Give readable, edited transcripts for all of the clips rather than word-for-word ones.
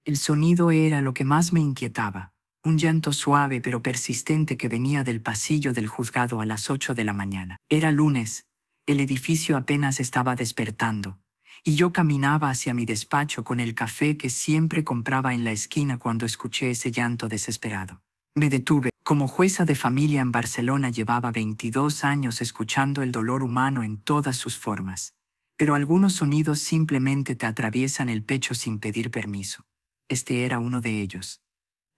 El sonido era lo que más me inquietaba. Un llanto suave pero persistente que venía del pasillo del juzgado a las 8 de la mañana. Era lunes. El edificio apenas estaba despertando. Y yo caminaba hacia mi despacho con el café que siempre compraba en la esquina cuando escuché ese llanto desesperado. Me detuve. Como jueza de familia en Barcelona llevaba 22 años escuchando el dolor humano en todas sus formas. Pero algunos sonidos simplemente te atraviesan el pecho sin pedir permiso. Este era uno de ellos.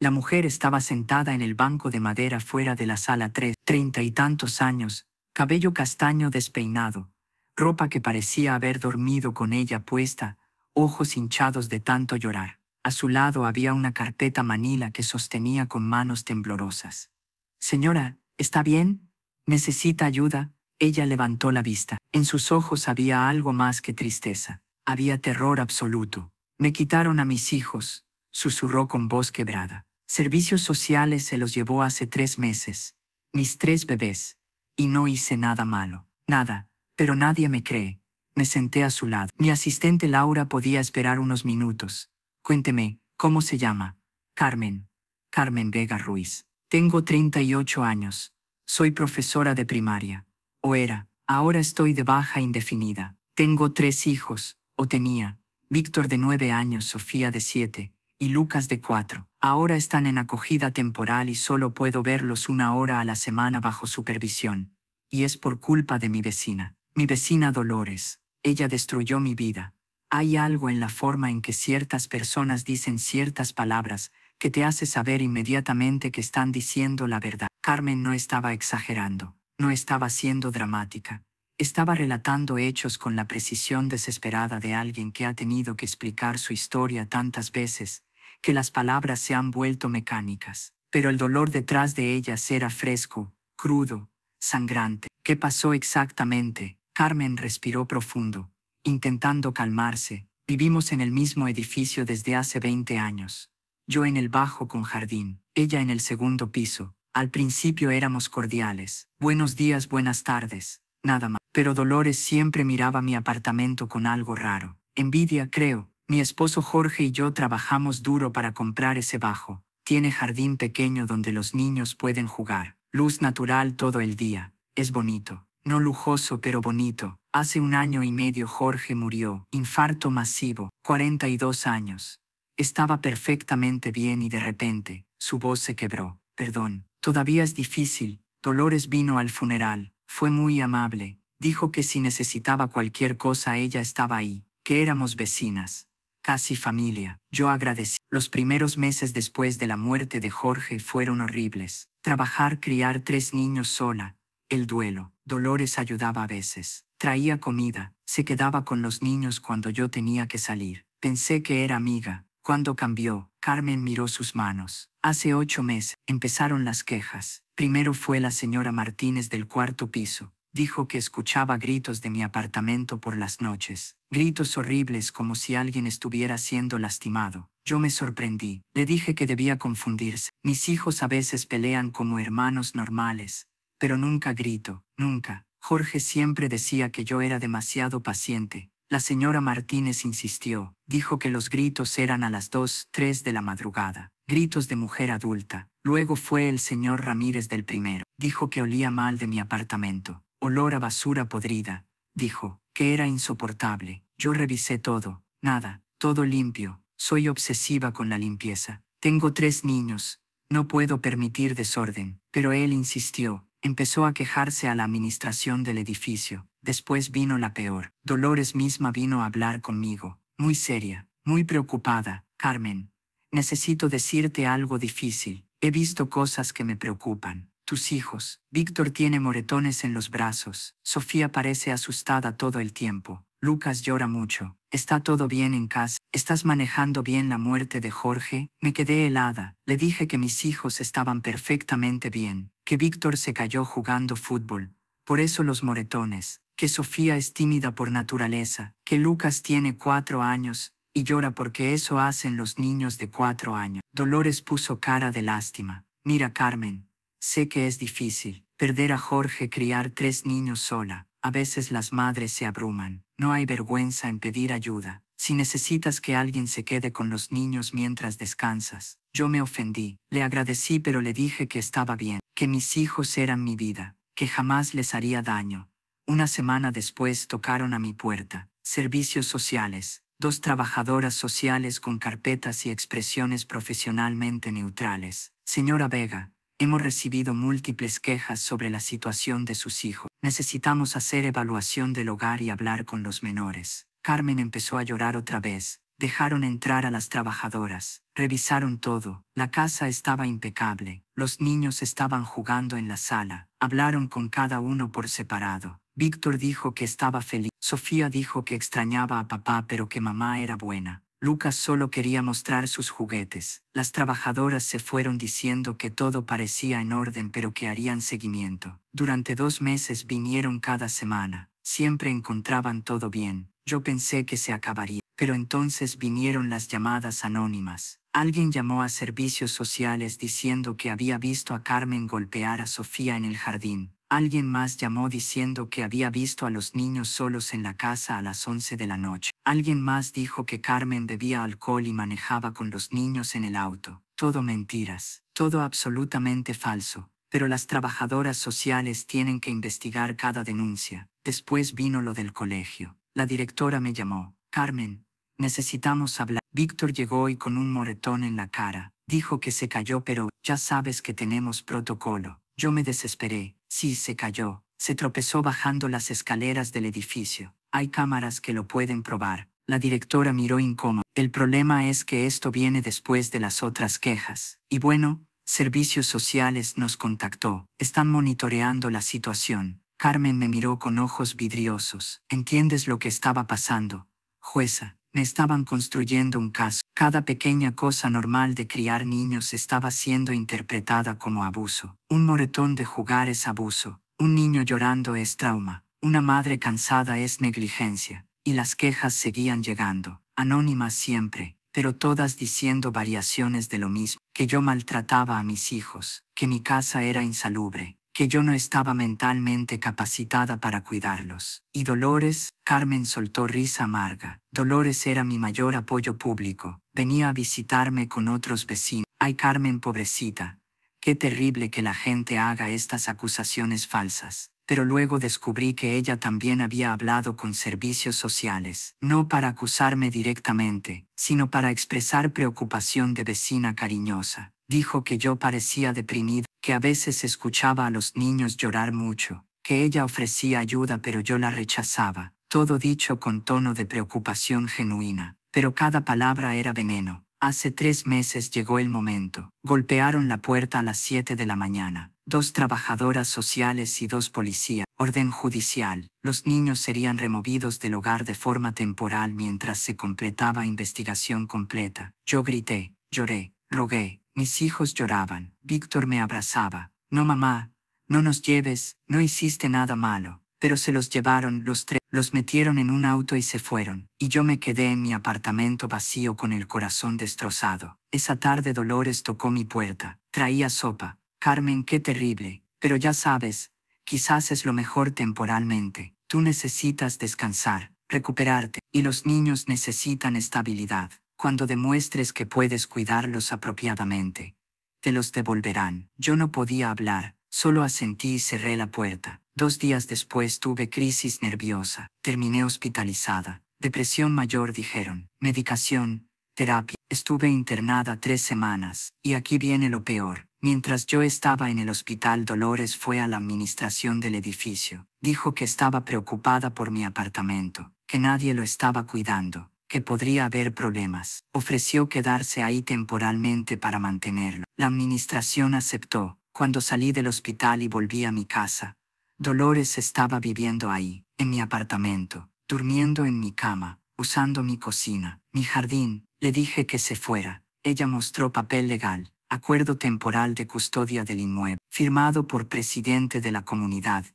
La mujer estaba sentada en el banco de madera fuera de la sala 3, 30 y tantos años, cabello castaño despeinado, ropa que parecía haber dormido con ella puesta, ojos hinchados de tanto llorar. A su lado había una carpeta manila que sostenía con manos temblorosas. «Señora, ¿está bien? ¿Necesita ayuda?» Ella levantó la vista. En sus ojos había algo más que tristeza. Había terror absoluto. «Me quitaron a mis hijos», susurró con voz quebrada. «Servicios sociales se los llevó hace 3 meses. Mis 3 bebés. Y no hice nada malo. Nada. Pero nadie me cree». Me senté a su lado. Mi asistente Laura podía esperar unos minutos. «Cuénteme, ¿cómo se llama?» «Carmen. Carmen Vega Ruiz. Tengo 38 años. Soy profesora de primaria. O era. Ahora estoy de baja indefinida. Tengo 3 hijos, o tenía. Víctor de 9 años, Sofía de 7, y Lucas de 4. Ahora están en acogida temporal y solo puedo verlos 1 hora a la semana bajo supervisión. Y es por culpa de mi vecina. Mi vecina Dolores. Ella destruyó mi vida. Hay algo en la forma en que ciertas personas dicen ciertas palabras que te hace saber inmediatamente que están diciendo la verdad. Carmen no estaba exagerando, no estaba siendo dramática. Estaba relatando hechos con la precisión desesperada de alguien que ha tenido que explicar su historia tantas veces, que las palabras se han vuelto mecánicas. Pero el dolor detrás de ellas era fresco, crudo, sangrante. ¿Qué pasó exactamente? Carmen respiró profundo, intentando calmarse. Vivimos en el mismo edificio desde hace 20 años. Yo en el bajo con jardín, ella en el segundo piso. Al principio éramos cordiales. Buenos días, buenas tardes, nada más. Pero Dolores siempre miraba mi apartamento con algo raro. Envidia, creo. Mi esposo Jorge y yo trabajamos duro para comprar ese bajo. Tiene jardín pequeño donde los niños pueden jugar. Luz natural todo el día. Es bonito. No lujoso pero bonito. Hace 1 año y medio Jorge murió. Infarto masivo. 42 años. Estaba perfectamente bien y de repente, su voz se quebró. Perdón. Todavía es difícil. Dolores vino al funeral. Fue muy amable. Dijo que si necesitaba cualquier cosa ella estaba ahí. Que éramos vecinas. Casi familia. Yo agradecí. Los primeros meses después de la muerte de Jorge fueron horribles. Trabajar, criar 3 niños sola. El duelo. Dolores ayudaba a veces. Traía comida. Se quedaba con los niños cuando yo tenía que salir. Pensé que era amiga. Cuando cambió, Carmen miró sus manos. Hace 8 meses empezaron las quejas. Primero fue la señora Martínez del 4.º piso. Dijo que escuchaba gritos de mi apartamento por las noches. Gritos horribles como si alguien estuviera siendo lastimado. Yo me sorprendí. Le dije que debía confundirse. Mis hijos a veces pelean como hermanos normales. Pero nunca grito, nunca. Jorge siempre decía que yo era demasiado paciente. La señora Martínez insistió. Dijo que los gritos eran a las 2, 3 de la madrugada. Gritos de mujer adulta. Luego fue el señor Ramírez del primero. Dijo que olía mal de mi apartamento. Olor a basura podrida. Dijo que era insoportable. Yo revisé todo. Nada. Todo limpio. Soy obsesiva con la limpieza. Tengo 3 niños. No puedo permitir desorden. Pero él insistió. Empezó a quejarse a la administración del edificio. Después vino la peor. Dolores misma vino a hablar conmigo. Muy seria. Muy preocupada. Carmen. Necesito decirte algo difícil. He visto cosas que me preocupan. Tus hijos. Víctor tiene moretones en los brazos. Sofía parece asustada todo el tiempo. Lucas llora mucho. ¿Está todo bien en casa? ¿Estás manejando bien la muerte de Jorge? Me quedé helada. Le dije que mis hijos estaban perfectamente bien, que Víctor se cayó jugando fútbol. Por eso los moretones. Que Sofía es tímida por naturaleza. Que Lucas tiene 4 años y llora porque eso hacen los niños de 4 años. Dolores puso cara de lástima. Mira, Carmen. Sé que es difícil. Perder a Jorge, criar 3 niños sola. A veces las madres se abruman. No hay vergüenza en pedir ayuda. Si necesitas que alguien se quede con los niños mientras descansas. Yo me ofendí. Le agradecí pero le dije que estaba bien, que mis hijos eran mi vida, que jamás les haría daño. Una semana después tocaron a mi puerta. Servicios sociales. 2 trabajadoras sociales con carpetas y expresiones profesionalmente neutrales. Señora Vega, hemos recibido múltiples quejas sobre la situación de sus hijos. Necesitamos hacer evaluación del hogar y hablar con los menores. Carmen empezó a llorar otra vez. Dejaron entrar a las trabajadoras. Revisaron todo. La casa estaba impecable. Los niños estaban jugando en la sala. Hablaron con cada uno por separado. Víctor dijo que estaba feliz. Sofía dijo que extrañaba a papá pero que mamá era buena. Lucas solo quería mostrar sus juguetes. Las trabajadoras se fueron diciendo que todo parecía en orden pero que harían seguimiento. Durante 2 meses vinieron cada semana. Siempre encontraban todo bien. Yo pensé que se acabaría. Pero entonces vinieron las llamadas anónimas. Alguien llamó a servicios sociales diciendo que había visto a Carmen golpear a Sofía en el jardín. Alguien más llamó diciendo que había visto a los niños solos en la casa a las 11 de la noche. Alguien más dijo que Carmen bebía alcohol y manejaba con los niños en el auto. Todo mentiras. Todo absolutamente falso. Pero las trabajadoras sociales tienen que investigar cada denuncia. Después vino lo del colegio. La directora me llamó. Carmen, necesitamos hablar. Víctor llegó y con un moretón en la cara. Dijo que se cayó pero ya sabes que tenemos protocolo. Yo me desesperé. Sí, se cayó. Se tropezó bajando las escaleras del edificio. Hay cámaras que lo pueden probar. La directora miró incómoda. El problema es que esto viene después de las otras quejas. Y bueno, Servicios Sociales nos contactó. Están monitoreando la situación. Carmen me miró con ojos vidriosos. ¿Entiendes lo que estaba pasando? Jueza, me estaban construyendo un caso. Cada pequeña cosa normal de criar niños estaba siendo interpretada como abuso. Un moretón de jugar es abuso. Un niño llorando es trauma. Una madre cansada es negligencia. Y las quejas seguían llegando. Anónimas siempre, pero todas diciendo variaciones de lo mismo. Que yo maltrataba a mis hijos. Que mi casa era insalubre. Que yo no estaba mentalmente capacitada para cuidarlos. Y Dolores, Carmen soltó risa amarga. Dolores era mi mayor apoyo público. Venía a visitarme con otros vecinos. Ay, Carmen, pobrecita. Qué terrible que la gente haga estas acusaciones falsas. Pero luego descubrí que ella también había hablado con servicios sociales. No para acusarme directamente, sino para expresar preocupación de vecina cariñosa. Dijo que yo parecía deprimido, que a veces escuchaba a los niños llorar mucho, que ella ofrecía ayuda pero yo la rechazaba, todo dicho con tono de preocupación genuina, pero cada palabra era veneno. Hace 3 meses llegó el momento. Golpearon la puerta a las 7 de la mañana. 2 trabajadoras sociales y 2 policías. Orden judicial. Los niños serían removidos del hogar de forma temporal mientras se completaba investigación completa. Yo grité, lloré, rogué. Mis hijos lloraban. Víctor me abrazaba. No, mamá, no nos lleves, no hiciste nada malo. Pero se los llevaron los 3, los metieron en un auto y se fueron. Y yo me quedé en mi apartamento vacío con el corazón destrozado. Esa tarde Dolores tocó mi puerta. Traía sopa. Carmen, qué terrible. Pero ya sabes, quizás es lo mejor temporalmente. Tú necesitas descansar, recuperarte. Y los niños necesitan estabilidad. Cuando demuestres que puedes cuidarlos apropiadamente, te los devolverán. Yo no podía hablar, solo asentí y cerré la puerta. 2 días después tuve crisis nerviosa. Terminé hospitalizada. Depresión mayor dijeron. Medicación, terapia. Estuve internada 3 semanas. Y aquí viene lo peor. Mientras yo estaba en el hospital, Dolores fue a la administración del edificio. Dijo que estaba preocupada por mi apartamento, que nadie lo estaba cuidando, que podría haber problemas. Ofreció quedarse ahí temporalmente para mantenerlo. La administración aceptó. Cuando salí del hospital y volví a mi casa, Dolores estaba viviendo ahí, en mi apartamento, durmiendo en mi cama, usando mi cocina, mi jardín. Le dije que se fuera. Ella mostró papel legal, acuerdo temporal de custodia del inmueble, firmado por presidente de la comunidad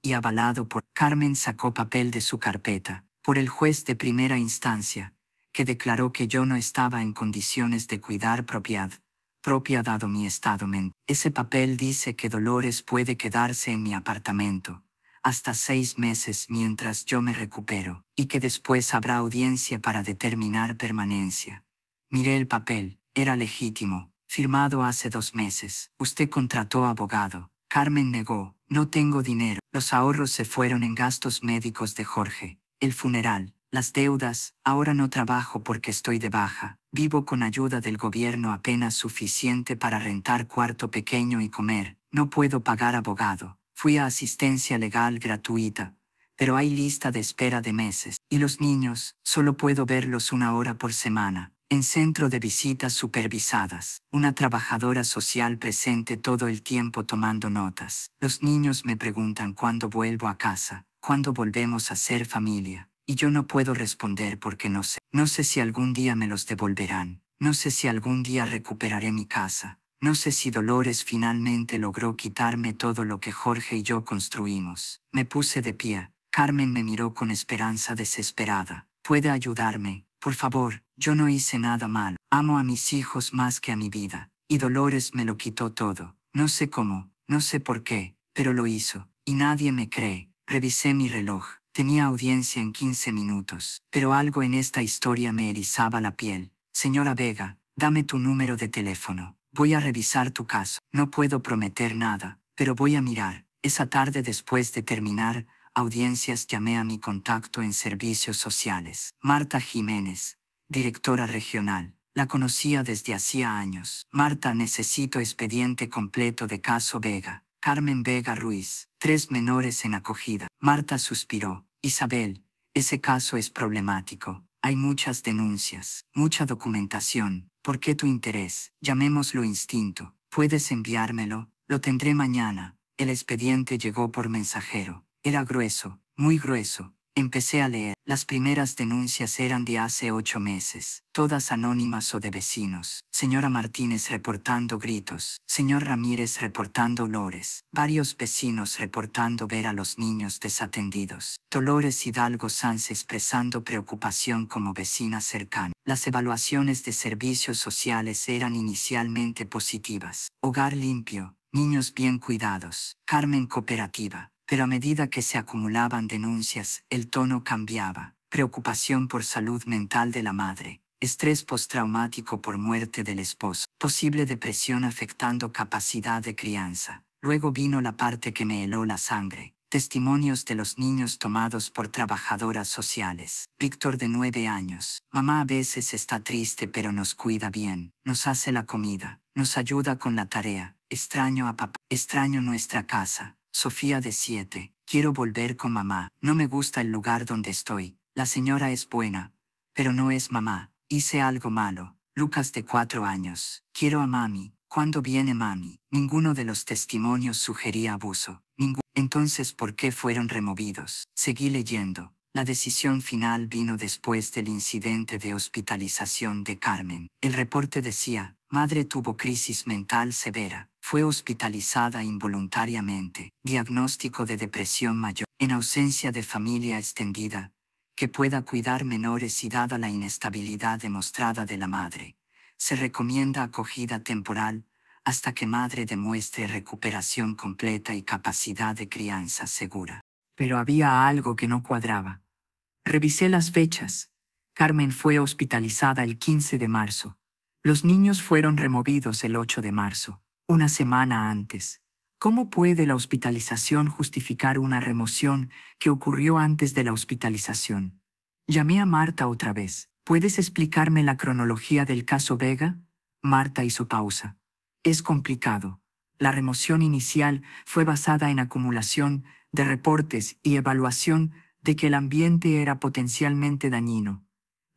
y avalado por... Carmen sacó papel de su carpeta, por el juez de primera instancia, que declaró que yo no estaba en condiciones de cuidar propia dado mi estado mental. Ese papel dice que Dolores puede quedarse en mi apartamento, hasta 6 meses mientras yo me recupero, y que después habrá audiencia para determinar permanencia. Miré el papel, era legítimo, firmado hace 2 meses. Usted contrató abogado. Carmen negó, no tengo dinero. Los ahorros se fueron en gastos médicos de Jorge, el funeral, las deudas, ahora no trabajo porque estoy de baja. Vivo con ayuda del gobierno apenas suficiente para rentar cuarto pequeño y comer. No puedo pagar abogado. Fui a asistencia legal gratuita, pero hay lista de espera de meses. Y los niños, solo puedo verlos 1 hora por semana, en centro de visitas supervisadas. Una trabajadora social presente todo el tiempo tomando notas. Los niños me preguntan cuándo vuelvo a casa, cuándo volvemos a ser familia. Y yo no puedo responder porque no sé. No sé si algún día me los devolverán. No sé si algún día recuperaré mi casa. No sé si Dolores finalmente logró quitarme todo lo que Jorge y yo construimos. Me puse de pie. Carmen me miró con esperanza desesperada. ¿Puede ayudarme? Por favor, yo no hice nada mal. Amo a mis hijos más que a mi vida. Y Dolores me lo quitó todo. No sé cómo, no sé por qué, pero lo hizo. Y nadie me cree. Revisé mi reloj. Tenía audiencia en 15 minutos. Pero algo en esta historia me erizaba la piel. Señora Vega, dame tu número de teléfono. Voy a revisar tu caso. No puedo prometer nada, pero voy a mirar. Esa tarde después de terminar audiencias llamé a mi contacto en servicios sociales. Marta Jiménez, directora regional. La conocía desde hacía años. Marta, necesito expediente completo de caso Vega. Carmen Vega Ruiz, 3 menores en acogida. Marta suspiró. Isabel, ese caso es problemático. Hay muchas denuncias, mucha documentación. ¿Por qué tu interés? Llamémoslo instinto. ¿Puedes enviármelo? Lo tendré mañana. El expediente llegó por mensajero. Era grueso, muy grueso. Empecé a leer. Las primeras denuncias eran de hace 8 meses, todas anónimas o de vecinos. Señora Martínez reportando gritos, señor Ramírez reportando olores, varios vecinos reportando ver a los niños desatendidos. Dolores Hidalgo Sanz expresando preocupación como vecina cercana. Las evaluaciones de servicios sociales eran inicialmente positivas. Hogar limpio, niños bien cuidados, Carmen cooperativa. Pero a medida que se acumulaban denuncias, el tono cambiaba. Preocupación por salud mental de la madre, estrés postraumático por muerte del esposo, posible depresión afectando capacidad de crianza. Luego vino la parte que me heló la sangre. Testimonios de los niños tomados por trabajadoras sociales. Víctor, de 9 años. Mamá a veces está triste pero nos cuida bien, nos hace la comida, nos ayuda con la tarea. Extraño a papá, extraño nuestra casa. Sofía, de 7. Quiero volver con mamá. No me gusta el lugar donde estoy. La señora es buena, pero no es mamá. Hice algo malo. Lucas, de 4 años. Quiero a mami. ¿Cuándo viene mami? Ninguno de los testimonios sugería abuso. Entonces, ¿por qué fueron removidos? Seguí leyendo. La decisión final vino después del incidente de hospitalización de Carmen. El reporte decía, madre tuvo crisis mental severa. Fue hospitalizada involuntariamente. Diagnóstico de depresión mayor. En ausencia de familia extendida, que pueda cuidar menores y dada la inestabilidad demostrada de la madre, se recomienda acogida temporal hasta que madre demuestre recuperación completa y capacidad de crianza segura. Pero había algo que no cuadraba. Revisé las fechas. Carmen fue hospitalizada el 15 de marzo. Los niños fueron removidos el 8 de marzo, una semana antes. ¿Cómo puede la hospitalización justificar una remoción que ocurrió antes de la hospitalización? Llamé a Marta otra vez. ¿Puedes explicarme la cronología del caso Vega? Marta hizo pausa. Es complicado. La remoción inicial fue basada en acumulación de reportes y evaluación de que el ambiente era potencialmente dañino.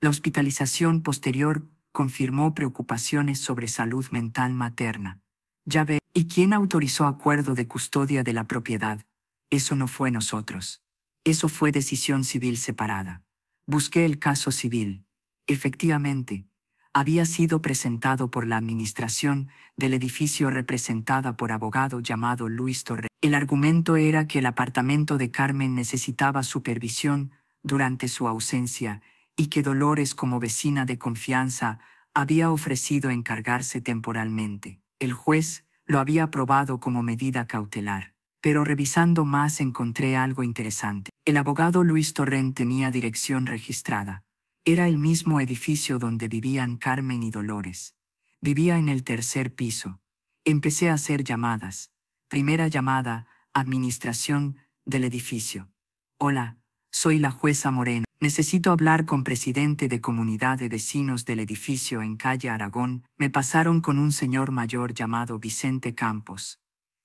La hospitalización posterior confirmó preocupaciones sobre salud mental materna. Ya ve, ¿y quién autorizó acuerdo de custodia de la propiedad? Eso no fue nosotros. Eso fue decisión civil separada. Busqué el caso civil. Efectivamente, había sido presentado por la administración del edificio representada por abogado llamado Luis Torre. El argumento era que el apartamento de Carmen necesitaba supervisión durante su ausencia y que Dolores, como vecina de confianza, había ofrecido encargarse temporalmente. El juez lo había aprobado como medida cautelar. Pero revisando más encontré algo interesante. El abogado Luis Torrent tenía dirección registrada. Era el mismo edificio donde vivían Carmen y Dolores. Vivía en el tercer piso. Empecé a hacer llamadas. Primera llamada, administración del edificio. Hola, soy la jueza Moreno. Necesito hablar con presidente de comunidad de vecinos del edificio en calle Aragón. Me pasaron con un señor mayor llamado Vicente Campos.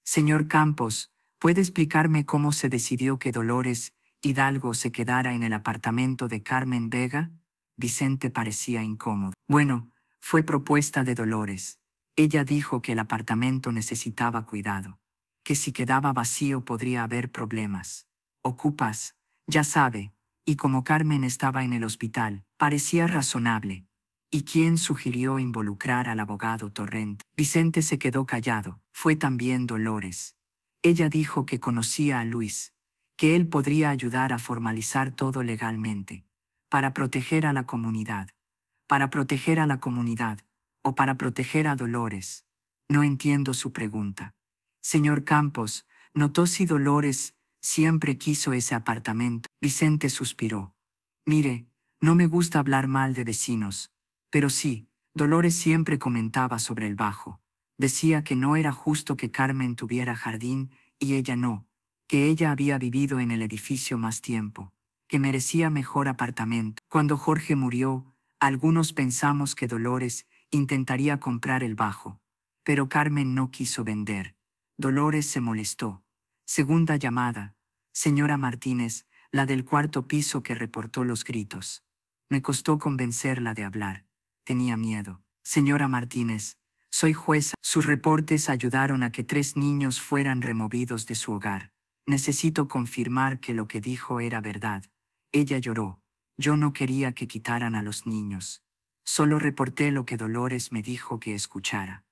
Señor Campos, ¿puede explicarme cómo se decidió que Dolores Hidalgo se quedara en el apartamento de Carmen Vega? Vicente parecía incómodo. Bueno, fue propuesta de Dolores. Ella dijo que el apartamento necesitaba cuidado, que si quedaba vacío podría haber problemas. Ocupas, ya sabe, y como Carmen estaba en el hospital, parecía razonable. ¿Y quién sugirió involucrar al abogado Torrent? Vicente se quedó callado. Fue también Dolores. Ella dijo que conocía a Luis, que él podría ayudar a formalizar todo legalmente, para proteger a la comunidad. Para proteger a la comunidad, o para proteger a Dolores. No entiendo su pregunta. Señor Campos, notó si Dolores siempre quiso ese apartamento. Vicente suspiró. Mire, no me gusta hablar mal de vecinos, pero sí, Dolores siempre comentaba sobre el bajo. Decía que no era justo que Carmen tuviera jardín y ella no, que ella había vivido en el edificio más tiempo, que merecía mejor apartamento. Cuando Jorge murió, algunos pensamos que Dolores intentaría comprar el bajo, pero Carmen no quiso vender. Dolores se molestó. Segunda llamada. Señora Martínez, la del cuarto piso que reportó los gritos. Me costó convencerla de hablar. Tenía miedo. Señora Martínez, soy jueza. Sus reportes ayudaron a que 3 niños fueran removidos de su hogar. Necesito confirmar que lo que dijo era verdad. Ella lloró. Yo no quería que quitaran a los niños. Solo reporté lo que Dolores me dijo que escuchara.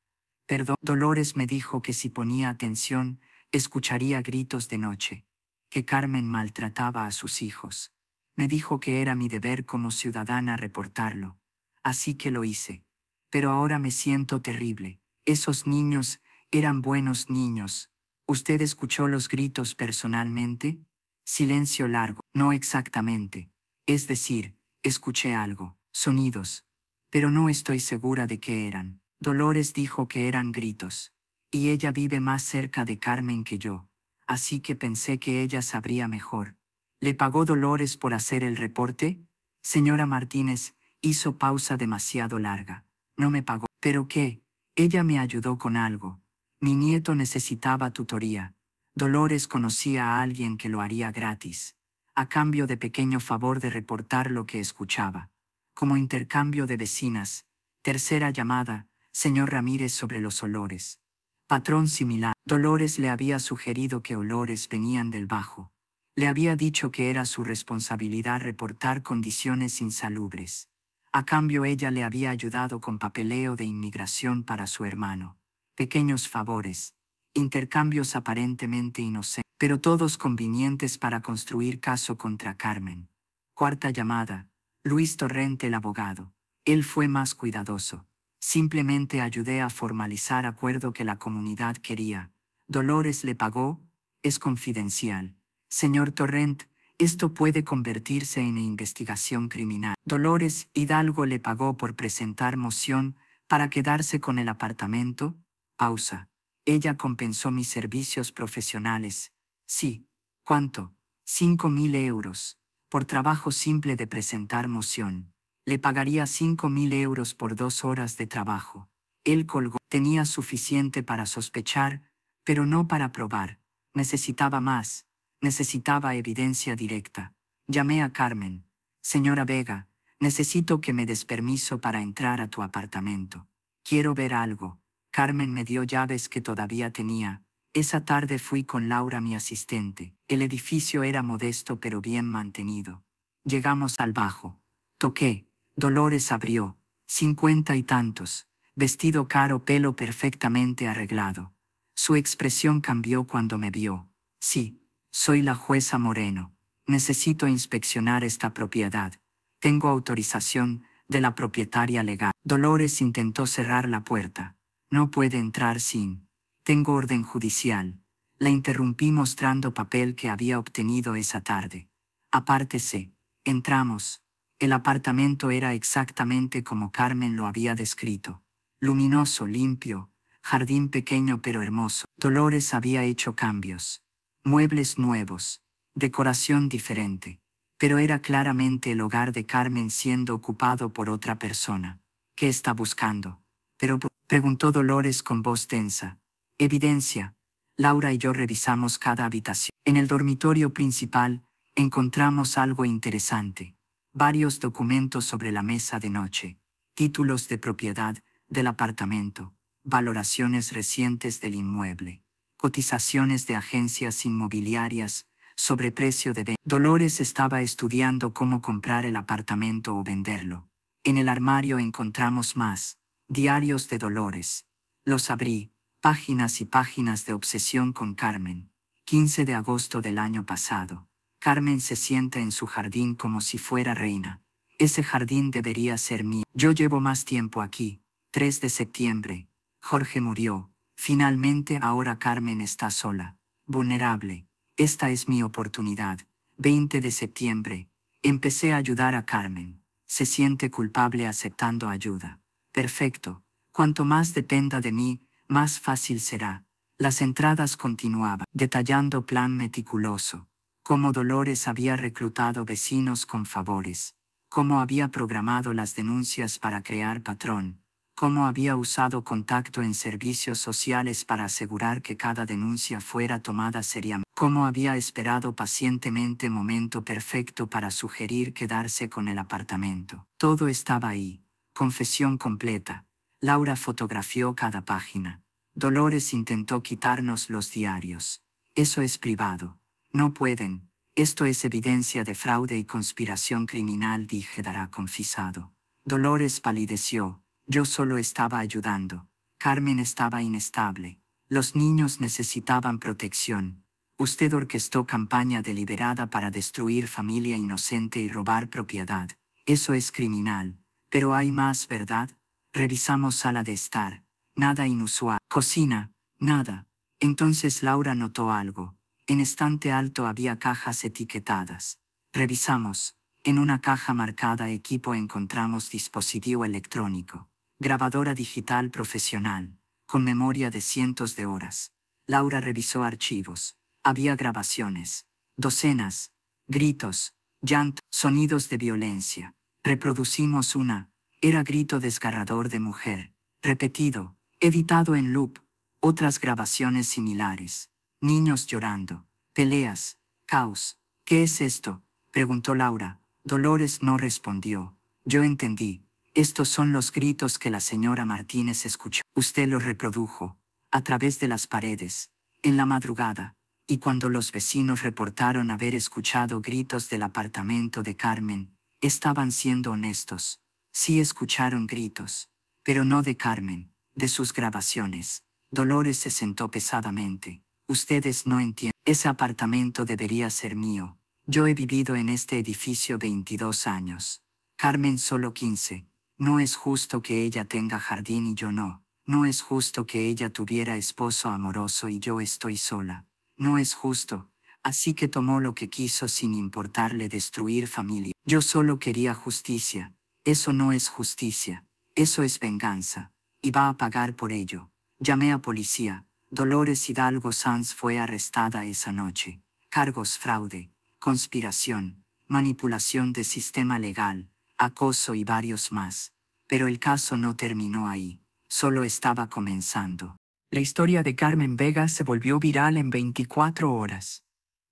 Perdón, Dolores me dijo que si ponía atención, escucharía gritos de noche, que Carmen maltrataba a sus hijos. Me dijo que era mi deber como ciudadana reportarlo. Así que lo hice. Pero ahora me siento terrible. Esos niños eran buenos niños. ¿Usted escuchó los gritos personalmente? Silencio largo. No exactamente. Es decir, escuché algo, sonidos. Pero no estoy segura de qué eran. Dolores dijo que eran gritos. Y ella vive más cerca de Carmen que yo. Así que pensé que ella sabría mejor. ¿Le pagó Dolores por hacer el reporte? Señora Martínez hizo pausa demasiado larga. No me pagó. ¿Pero qué? Ella me ayudó con algo. Mi nieto necesitaba tutoría. Dolores conocía a alguien que lo haría gratis, a cambio de pequeño favor de reportar lo que escuchaba. Como intercambio de vecinas. Tercera llamada, señor Ramírez sobre los olores. Patrón similar. Dolores le había sugerido que olores venían del bajo. Le había dicho que era su responsabilidad reportar condiciones insalubres. A cambio ella le había ayudado con papeleo de inmigración para su hermano. Pequeños favores. Intercambios aparentemente inocentes, pero todos convenientes para construir caso contra Carmen. Cuarta llamada. Luis Torrent el abogado. Él fue más cuidadoso. Simplemente ayudé a formalizar acuerdo que la comunidad quería. Dolores le pagó. Es confidencial. Señor Torrent, esto puede convertirse en investigación criminal. Dolores Hidalgo le pagó por presentar moción para quedarse con el apartamento. Pausa. Ella compensó mis servicios profesionales. Sí. ¿Cuánto? 5.000 euros. Por trabajo simple de presentar moción. Le pagaría 5.000 euros por 2 horas de trabajo. Él colgó. Tenía suficiente para sospechar, pero no para probar. Necesitaba más. Necesitaba evidencia directa. Llamé a Carmen. Señora Vega, necesito que me des permiso para entrar a tu apartamento. Quiero ver algo. Carmen me dio llaves que todavía tenía. Esa tarde fui con Laura, mi asistente. El edificio era modesto pero bien mantenido. Llegamos al bajo. Toqué. Dolores abrió. 50 y tantos. Vestido caro, pelo perfectamente arreglado. Su expresión cambió cuando me vio. Sí, soy la jueza Moreno. Necesito inspeccionar esta propiedad. Tengo autorización de la propietaria legal. Dolores intentó cerrar la puerta. No puede entrar sin. Tengo orden judicial. La interrumpí mostrando papel que había obtenido esa tarde. Apártese. Entramos. El apartamento era exactamente como Carmen lo había descrito. Luminoso, limpio, jardín pequeño pero hermoso. Dolores había hecho cambios. Muebles nuevos. Decoración diferente. Pero era claramente el hogar de Carmen siendo ocupado por otra persona. ¿Qué está buscando? Pero preguntó Dolores con voz tensa. Evidencia. Laura y yo revisamos cada habitación. En el dormitorio principal, encontramos algo interesante. Varios documentos sobre la mesa de noche. Títulos de propiedad del apartamento. Valoraciones recientes del inmueble. Cotizaciones de agencias inmobiliarias. Sobreprecio de venta. Dolores estaba estudiando cómo comprar el apartamento o venderlo. En el armario encontramos más. Diarios de Dolores. Los abrí. Páginas y páginas de obsesión con Carmen. 15 de agosto del año pasado. Carmen se sienta en su jardín como si fuera reina. Ese jardín debería ser mío. Yo llevo más tiempo aquí. 3 de septiembre. Jorge murió. Finalmente ahora Carmen está sola. Vulnerable. Esta es mi oportunidad. 20 de septiembre. Empecé a ayudar a Carmen. Se siente culpable aceptando ayuda. Perfecto. Cuanto más dependa de mí, más fácil será. Las entradas continuaban, detallando plan meticuloso. Cómo Dolores había reclutado vecinos con favores. Cómo había programado las denuncias para crear patrón. Cómo había usado contacto en servicios sociales para asegurar que cada denuncia fuera tomada seriamente. Cómo había esperado pacientemente momento perfecto para sugerir quedarse con el apartamento. Todo estaba ahí. Confesión completa. Laura fotografió cada página. Dolores intentó quitarnos los diarios. Eso es privado. No pueden. Esto es evidencia de fraude y conspiración criminal, dije. Dará confisado. Dolores palideció. Yo solo estaba ayudando. Carmen estaba inestable. Los niños necesitaban protección. Usted orquestó campaña deliberada para destruir familia inocente y robar propiedad. Eso es criminal. Pero hay más, ¿verdad? Revisamos sala de estar. Nada inusual. Cocina. Nada. Entonces Laura notó algo. En estante alto había cajas etiquetadas. Revisamos. En una caja marcada equipo encontramos dispositivo electrónico. Grabadora digital profesional. Con memoria de cientos de horas. Laura revisó archivos. Había grabaciones. Docenas. Gritos. Llanto. Sonidos de violencia. Reproducimos una. Era grito desgarrador de mujer. Repetido. Editado en loop. Otras grabaciones similares. Niños llorando. Peleas. Caos. ¿Qué es esto? Preguntó Laura. Dolores no respondió. Yo entendí. Estos son los gritos que la señora Martínez escuchó. Usted los reprodujo. A través de las paredes. En la madrugada. Y cuando los vecinos reportaron haber escuchado gritos del apartamento de Carmen, estaban siendo honestos. Sí escucharon gritos. Pero no de Carmen, de sus grabaciones. Dolores se sentó pesadamente. Ustedes no entienden. Ese apartamento debería ser mío. Yo he vivido en este edificio 22 años. Carmen solo 15. No es justo que ella tenga jardín y yo no. No es justo que ella tuviera esposo amoroso y yo estoy sola. No es justo. Así que tomó lo que quiso sin importarle destruir familia. Yo solo quería justicia. Eso no es justicia. Eso es venganza. Y va a pagar por ello. Llamé a policía. Dolores Hidalgo Sanz fue arrestada esa noche. Cargos: fraude, conspiración, manipulación de sistema legal, acoso y varios más. Pero el caso no terminó ahí. Solo estaba comenzando. La historia de Carmen Vega se volvió viral en 24 horas.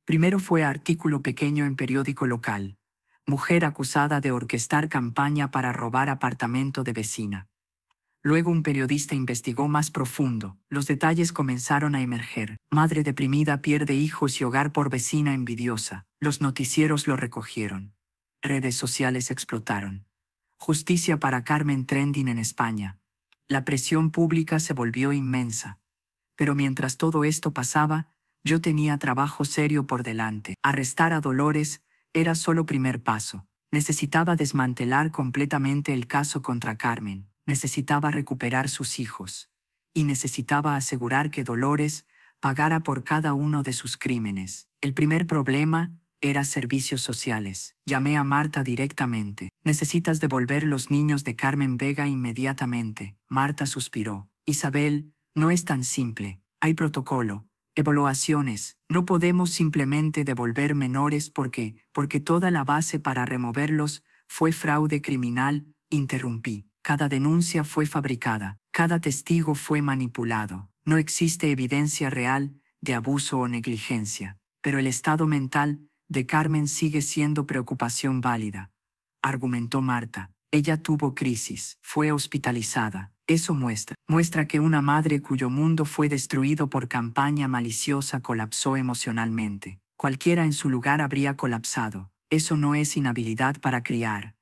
Primero fue artículo pequeño en periódico local. Mujer acusada de orquestar campaña para robar apartamento de vecina. Luego un periodista investigó más profundo. Los detalles comenzaron a emerger. Madre deprimida pierde hijos y hogar por vecina envidiosa. Los noticieros lo recogieron. Redes sociales explotaron. Justicia para Carmen trending en España. La presión pública se volvió inmensa. Pero mientras todo esto pasaba, yo tenía trabajo serio por delante. Arrestar a Dolores era solo primer paso. Necesitaba desmantelar completamente el caso contra Carmen. Necesitaba recuperar sus hijos. Y necesitaba asegurar que Dolores pagara por cada uno de sus crímenes. El primer problema era servicios sociales. Llamé a Marta directamente. Necesitas devolver los niños de Carmen Vega inmediatamente. Marta suspiró. Isabel, no es tan simple. Hay protocolo, evaluaciones. No podemos simplemente devolver menores porque toda la base para removerlos fue fraude criminal. Interrumpí. Cada denuncia fue fabricada. Cada testigo fue manipulado. No existe evidencia real de abuso o negligencia. Pero el estado mental de Carmen sigue siendo preocupación válida, argumentó Marta. Ella tuvo crisis, fue hospitalizada. Eso muestra que una madre cuyo mundo fue destruido por campaña maliciosa colapsó emocionalmente. Cualquiera en su lugar habría colapsado. Eso no es inhabilidad para criar.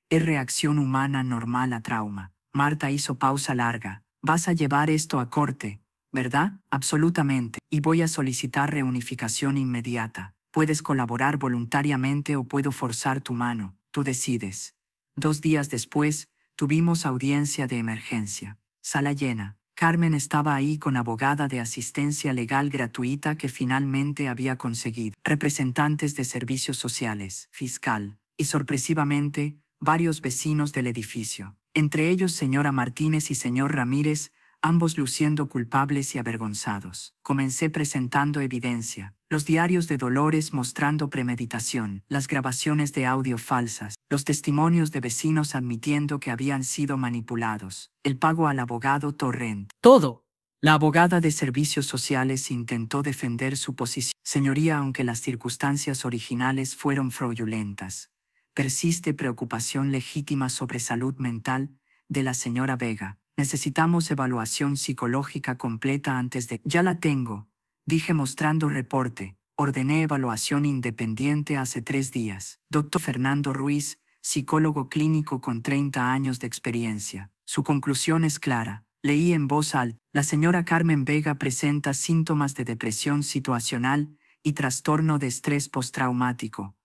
Es reacción humana normal a trauma. Marta hizo pausa larga. Vas a llevar esto a corte, ¿verdad? Absolutamente. Y voy a solicitar reunificación inmediata. Puedes colaborar voluntariamente o puedo forzar tu mano. Tú decides. 2 días después, tuvimos audiencia de emergencia. Sala llena. Carmen estaba ahí con abogada de asistencia legal gratuita que finalmente había conseguido, representantes de servicios sociales, fiscal, y sorpresivamente, varios vecinos del edificio. Entre ellos señora Martínez y señor Ramírez, ambos luciendo culpables y avergonzados. Comencé presentando evidencia. Los diarios de Dolores mostrando premeditación, las grabaciones de audio falsas, los testimonios de vecinos admitiendo que habían sido manipulados, el pago al abogado Torrent. Todo. La abogada de servicios sociales intentó defender su posición. Señoría, aunque las circunstancias originales fueron fraudulentas, persiste preocupación legítima sobre salud mental de la señora Vega. Necesitamos evaluación psicológica completa antes de... Ya la tengo, dije mostrando reporte. Ordené evaluación independiente hace 3 días. Dr. Fernando Ruiz, psicólogo clínico con 30 años de experiencia. Su conclusión es clara. Leí en voz alta. La señora Carmen Vega presenta síntomas de depresión situacional y trastorno de estrés postraumático,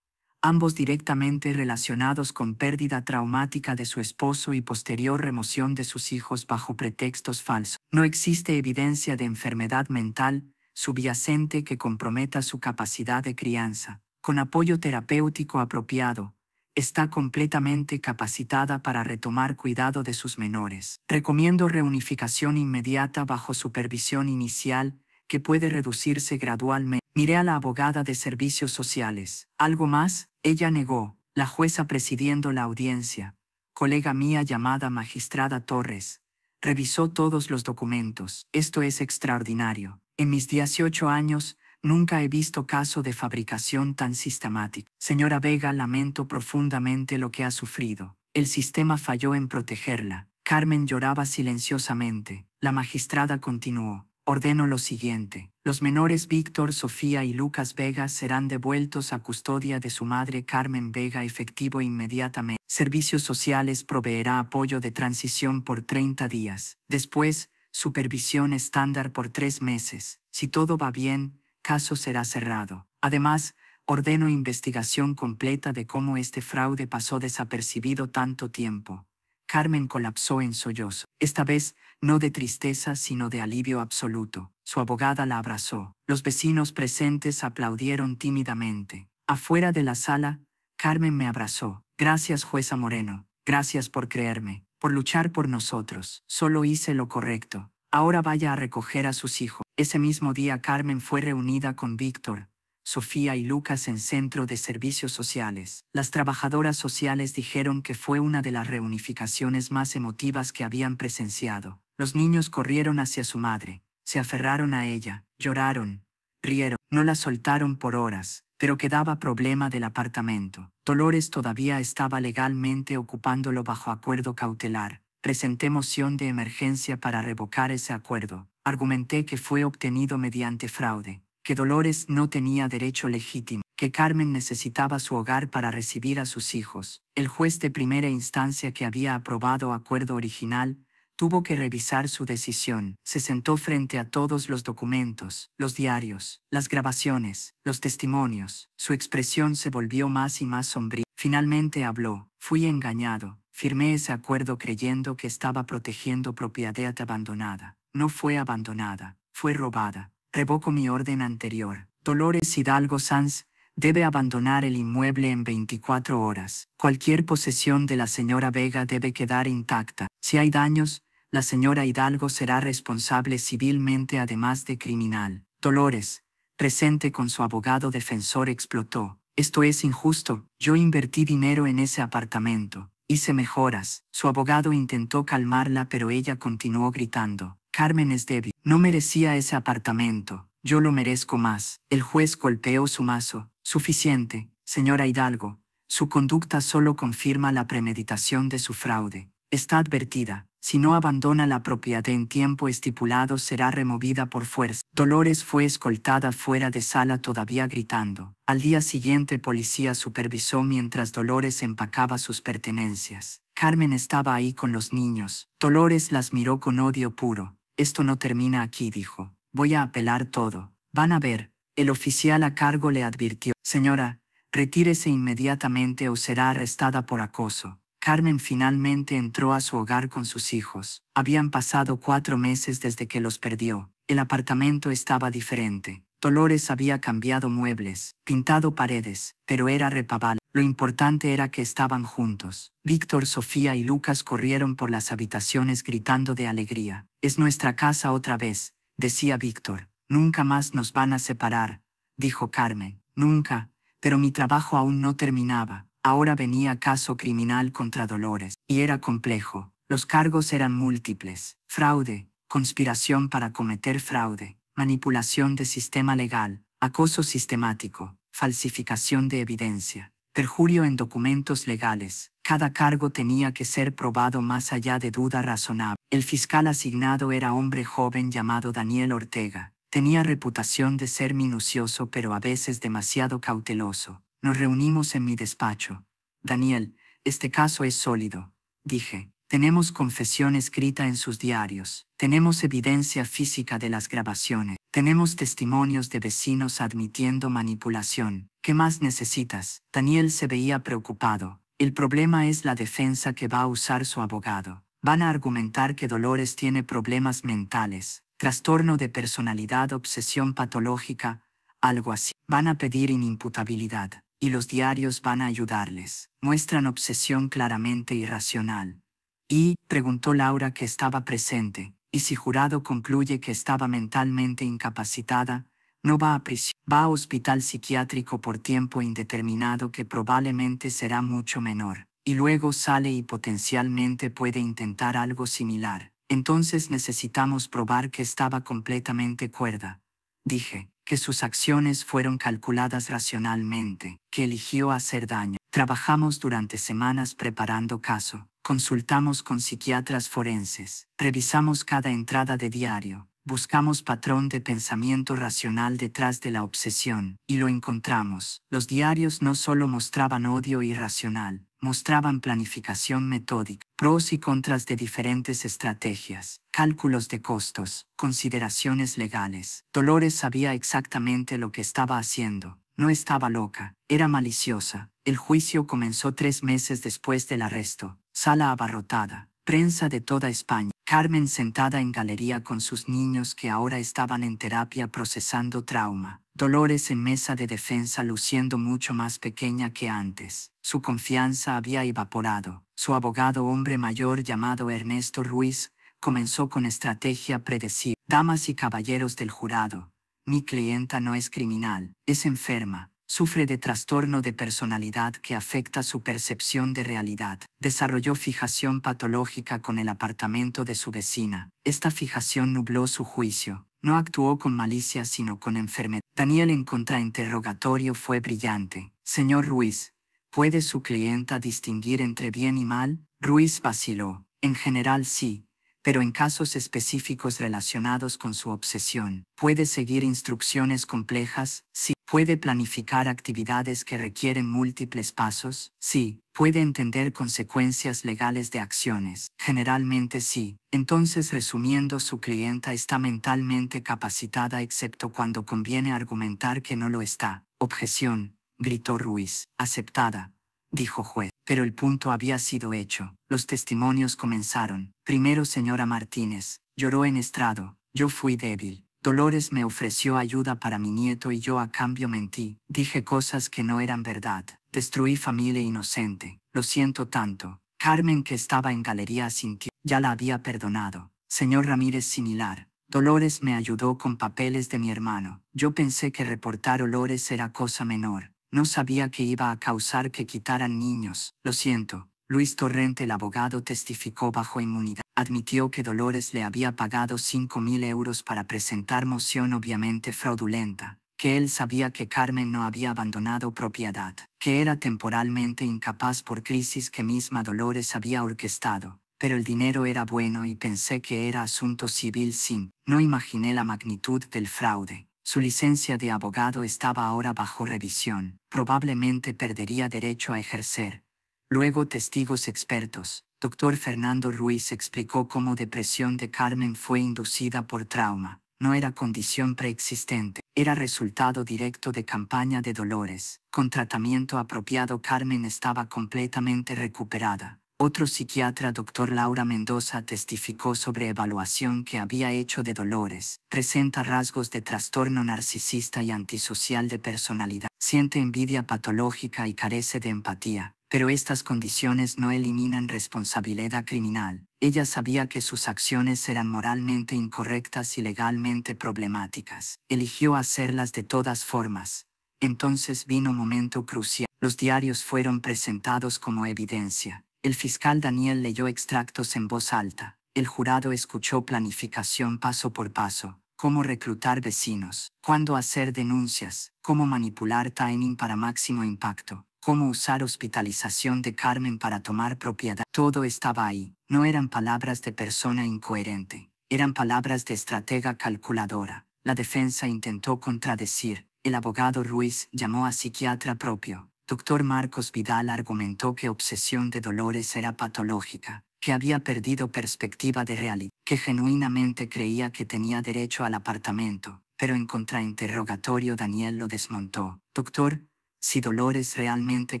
ambos directamente relacionados con pérdida traumática de su esposo y posterior remoción de sus hijos bajo pretextos falsos. No existe evidencia de enfermedad mental subyacente que comprometa su capacidad de crianza. Con apoyo terapéutico apropiado, está completamente capacitada para retomar cuidado de sus menores. Recomiendo reunificación inmediata bajo supervisión inicial que puede reducirse gradualmente. Miré a la abogada de servicios sociales. ¿Algo más? Ella negó. La jueza presidiendo la audiencia, colega mía llamada magistrada Torres, revisó todos los documentos. Esto es extraordinario. En mis 18 años, nunca he visto caso de fabricación tan sistemática. Señora Vega, lamento profundamente lo que ha sufrido. El sistema falló en protegerla. Carmen lloraba silenciosamente. La magistrada continuó. Ordeno lo siguiente. Los menores Víctor, Sofía y Lucas Vega serán devueltos a custodia de su madre Carmen Vega efectivo inmediatamente. Servicios Sociales proveerá apoyo de transición por 30 días. Después, supervisión estándar por 3 meses. Si todo va bien, caso será cerrado. Además, ordeno investigación completa de cómo este fraude pasó desapercibido tanto tiempo. Carmen colapsó en sollozo. Esta vez, no de tristeza sino de alivio absoluto. Su abogada la abrazó. Los vecinos presentes aplaudieron tímidamente. Afuera de la sala, Carmen me abrazó. Gracias, jueza Moreno. Gracias por creerme, por luchar por nosotros. Solo hice lo correcto. Ahora vaya a recoger a sus hijos. Ese mismo día Carmen fue reunida con Víctor, Sofía y Lucas en Centro de Servicios Sociales. Las trabajadoras sociales dijeron que fue una de las reunificaciones más emotivas que habían presenciado. Los niños corrieron hacia su madre, se aferraron a ella, lloraron, rieron, no la soltaron por horas, pero quedaba problema del apartamento. Dolores todavía estaba legalmente ocupándolo bajo acuerdo cautelar. Presenté moción de emergencia para revocar ese acuerdo. Argumenté que fue obtenido mediante fraude, que Dolores no tenía derecho legítimo, que Carmen necesitaba su hogar para recibir a sus hijos. El juez de primera instancia que había aprobado acuerdo original tuvo que revisar su decisión. Se sentó frente a todos los documentos, los diarios, las grabaciones, los testimonios. Su expresión se volvió más y más sombría. Finalmente habló. Fui engañado. Firmé ese acuerdo creyendo que estaba protegiendo propiedad abandonada. No fue abandonada, fue robada. Revoco mi orden anterior. Dolores Hidalgo Sanz debe abandonar el inmueble en 24 horas. Cualquier posesión de la señora Vega debe quedar intacta. Si hay daños, la señora Hidalgo será responsable civilmente además de criminal. Dolores, presente con su abogado defensor, explotó. Esto es injusto. Yo invertí dinero en ese apartamento. Hice mejoras. Su abogado intentó calmarla, pero ella continuó gritando. Carmen es débil. No merecía ese apartamento. Yo lo merezco más. El juez golpeó su mazo. Suficiente, señora Hidalgo. Su conducta solo confirma la premeditación de su fraude. Está advertida. Si no abandona la propiedad en tiempo estipulado, será removida por fuerza. Dolores fue escoltada fuera de sala todavía gritando. Al día siguiente, policía supervisó mientras Dolores empacaba sus pertenencias. Carmen estaba ahí con los niños. Dolores las miró con odio puro. Esto no termina aquí, dijo. Voy a apelar todo. Van a ver. El oficial a cargo le advirtió. Señora, retírese inmediatamente o será arrestada por acoso. Carmen finalmente entró a su hogar con sus hijos. Habían pasado 4 meses desde que los perdió. El apartamento estaba diferente. Dolores había cambiado muebles, pintado paredes, pero era repavable. Lo importante era que estaban juntos. Víctor, Sofía y Lucas corrieron por las habitaciones gritando de alegría. Es nuestra casa otra vez, decía Víctor. Nunca más nos van a separar, dijo Carmen. Nunca, pero mi trabajo aún no terminaba. Ahora venía caso criminal contra Dolores, y era complejo. Los cargos eran múltiples: fraude, conspiración para cometer fraude, manipulación de sistema legal, acoso sistemático, falsificación de evidencia, perjurio en documentos legales. Cada cargo tenía que ser probado más allá de duda razonable. El fiscal asignado era hombre joven llamado Daniel Ortega. Tenía reputación de ser minucioso, pero a veces demasiado cauteloso. Nos reunimos en mi despacho. Daniel, este caso es sólido, dije. Tenemos confesión escrita en sus diarios. Tenemos evidencia física de las grabaciones. Tenemos testimonios de vecinos admitiendo manipulación. ¿Qué más necesitas? Daniel se veía preocupado. El problema es la defensa que va a usar su abogado. Van a argumentar que Dolores tiene problemas mentales, trastorno de personalidad, obsesión patológica, algo así. Van a pedir inimputabilidad. Y los diarios van a ayudarles. Muestran obsesión claramente irracional. Y, preguntó Laura, que estaba presente, y si jurado concluye que estaba mentalmente incapacitada, no va a prisión, va a hospital psiquiátrico por tiempo indeterminado, que probablemente será mucho menor, y luego sale y potencialmente puede intentar algo similar. Entonces necesitamos probar que estaba completamente cuerda, dije, que sus acciones fueron calculadas racionalmente, que eligió hacer daño. Trabajamos durante semanas preparando caso. Consultamos con psiquiatras forenses. Revisamos cada entrada de diario. Buscamos patrón de pensamiento racional detrás de la obsesión. Y lo encontramos. Los diarios no solo mostraban odio irracional, mostraban planificación metódica, pros y contras de diferentes estrategias, cálculos de costos, consideraciones legales. Dolores sabía exactamente lo que estaba haciendo. No estaba loca, era maliciosa. El juicio comenzó 3 meses después del arresto. Sala abarrotada, prensa de toda España. Carmen sentada en galería con sus niños que ahora estaban en terapia procesando trauma. Dolores en mesa de defensa luciendo mucho más pequeña que antes. Su confianza había evaporado. Su abogado, hombre mayor llamado Ernesto Ruiz, comenzó con estrategia predecible. Damas y caballeros del jurado, mi clienta no es criminal, es enferma. Sufre de trastorno de personalidad que afecta su percepción de realidad. Desarrolló fijación patológica con el apartamento de su vecina. Esta fijación nubló su juicio. No actuó con malicia sino con enfermedad. Daniel en contrainterrogatorio fue brillante. Señor Ruiz, ¿puede su clienta distinguir entre bien y mal? Ruiz vaciló. En general sí, pero en casos específicos relacionados con su obsesión. ¿Puede seguir instrucciones complejas? Sí. ¿Puede planificar actividades que requieren múltiples pasos? Sí. ¿Puede entender consecuencias legales de acciones? Generalmente sí. Entonces, resumiendo, su clienta está mentalmente capacitada excepto cuando conviene argumentar que no lo está. Objeción, gritó Ruiz. Aceptada, dijo juez. Pero el punto había sido hecho. Los testimonios comenzaron. Primero, señora Martínez, lloró en estrado. Yo fui débil. Dolores me ofreció ayuda para mi nieto y yo a cambio mentí. Dije cosas que no eran verdad. Destruí familia inocente. Lo siento tanto. Carmen, que estaba en galería, sintió. Ya la había perdonado. Señor Ramírez, similar. Dolores me ayudó con papeles de mi hermano. Yo pensé que reportar olores era cosa menor. No sabía que iba a causar que quitaran niños. Lo siento. Luis Torrente, el abogado, testificó bajo inmunidad. Admitió que Dolores le había pagado 5.000 euros para presentar moción obviamente fraudulenta, que él sabía que Carmen no había abandonado propiedad, que era temporalmente incapaz por crisis que misma Dolores había orquestado, pero el dinero era bueno y pensé que era asunto civil sin. No imaginé la magnitud del fraude. Su licencia de abogado estaba ahora bajo revisión. Probablemente perdería derecho a ejercer. Luego testigos expertos. Dr. Fernando Ruiz explicó cómo depresión de Carmen fue inducida por trauma. No era condición preexistente, era resultado directo de campaña de Dolores. Con tratamiento apropiado Carmen estaba completamente recuperada. Otro psiquiatra, Dr. Laura Mendoza, testificó sobre evaluación que había hecho de Dolores. Presenta rasgos de trastorno narcisista y antisocial de personalidad. Siente envidia patológica y carece de empatía. Pero estas condiciones no eliminan responsabilidad criminal. Ella sabía que sus acciones eran moralmente incorrectas y legalmente problemáticas. Eligió hacerlas de todas formas. Entonces vino un momento crucial. Los diarios fueron presentados como evidencia. El fiscal Daniel leyó extractos en voz alta. El jurado escuchó planificación paso por paso. Cómo reclutar vecinos, cuándo hacer denuncias, cómo manipular timing para máximo impacto, cómo usar hospitalización de Carmen para tomar propiedad. Todo estaba ahí. No eran palabras de persona incoherente, eran palabras de estratega calculadora. La defensa intentó contradecir. El abogado Ruiz llamó a psiquiatra propio. Dr. Marcos Vidal argumentó que obsesión de Dolores era patológica, que había perdido perspectiva de realidad, que genuinamente creía que tenía derecho al apartamento, pero en contrainterrogatorio Daniel lo desmontó. Doctor, si Dolores realmente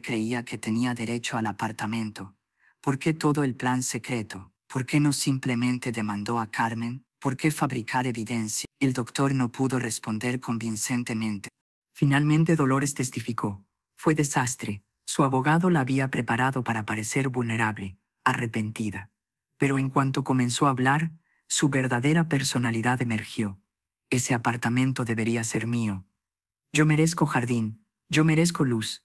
creía que tenía derecho al apartamento, ¿por qué todo el plan secreto? ¿Por qué no simplemente demandó a Carmen? ¿Por qué fabricar evidencia? El doctor no pudo responder convincentemente. Finalmente Dolores testificó. Fue desastre. Su abogado la había preparado para parecer vulnerable, arrepentida. Pero en cuanto comenzó a hablar, su verdadera personalidad emergió. Ese apartamento debería ser mío. Yo merezco jardín, yo merezco luz.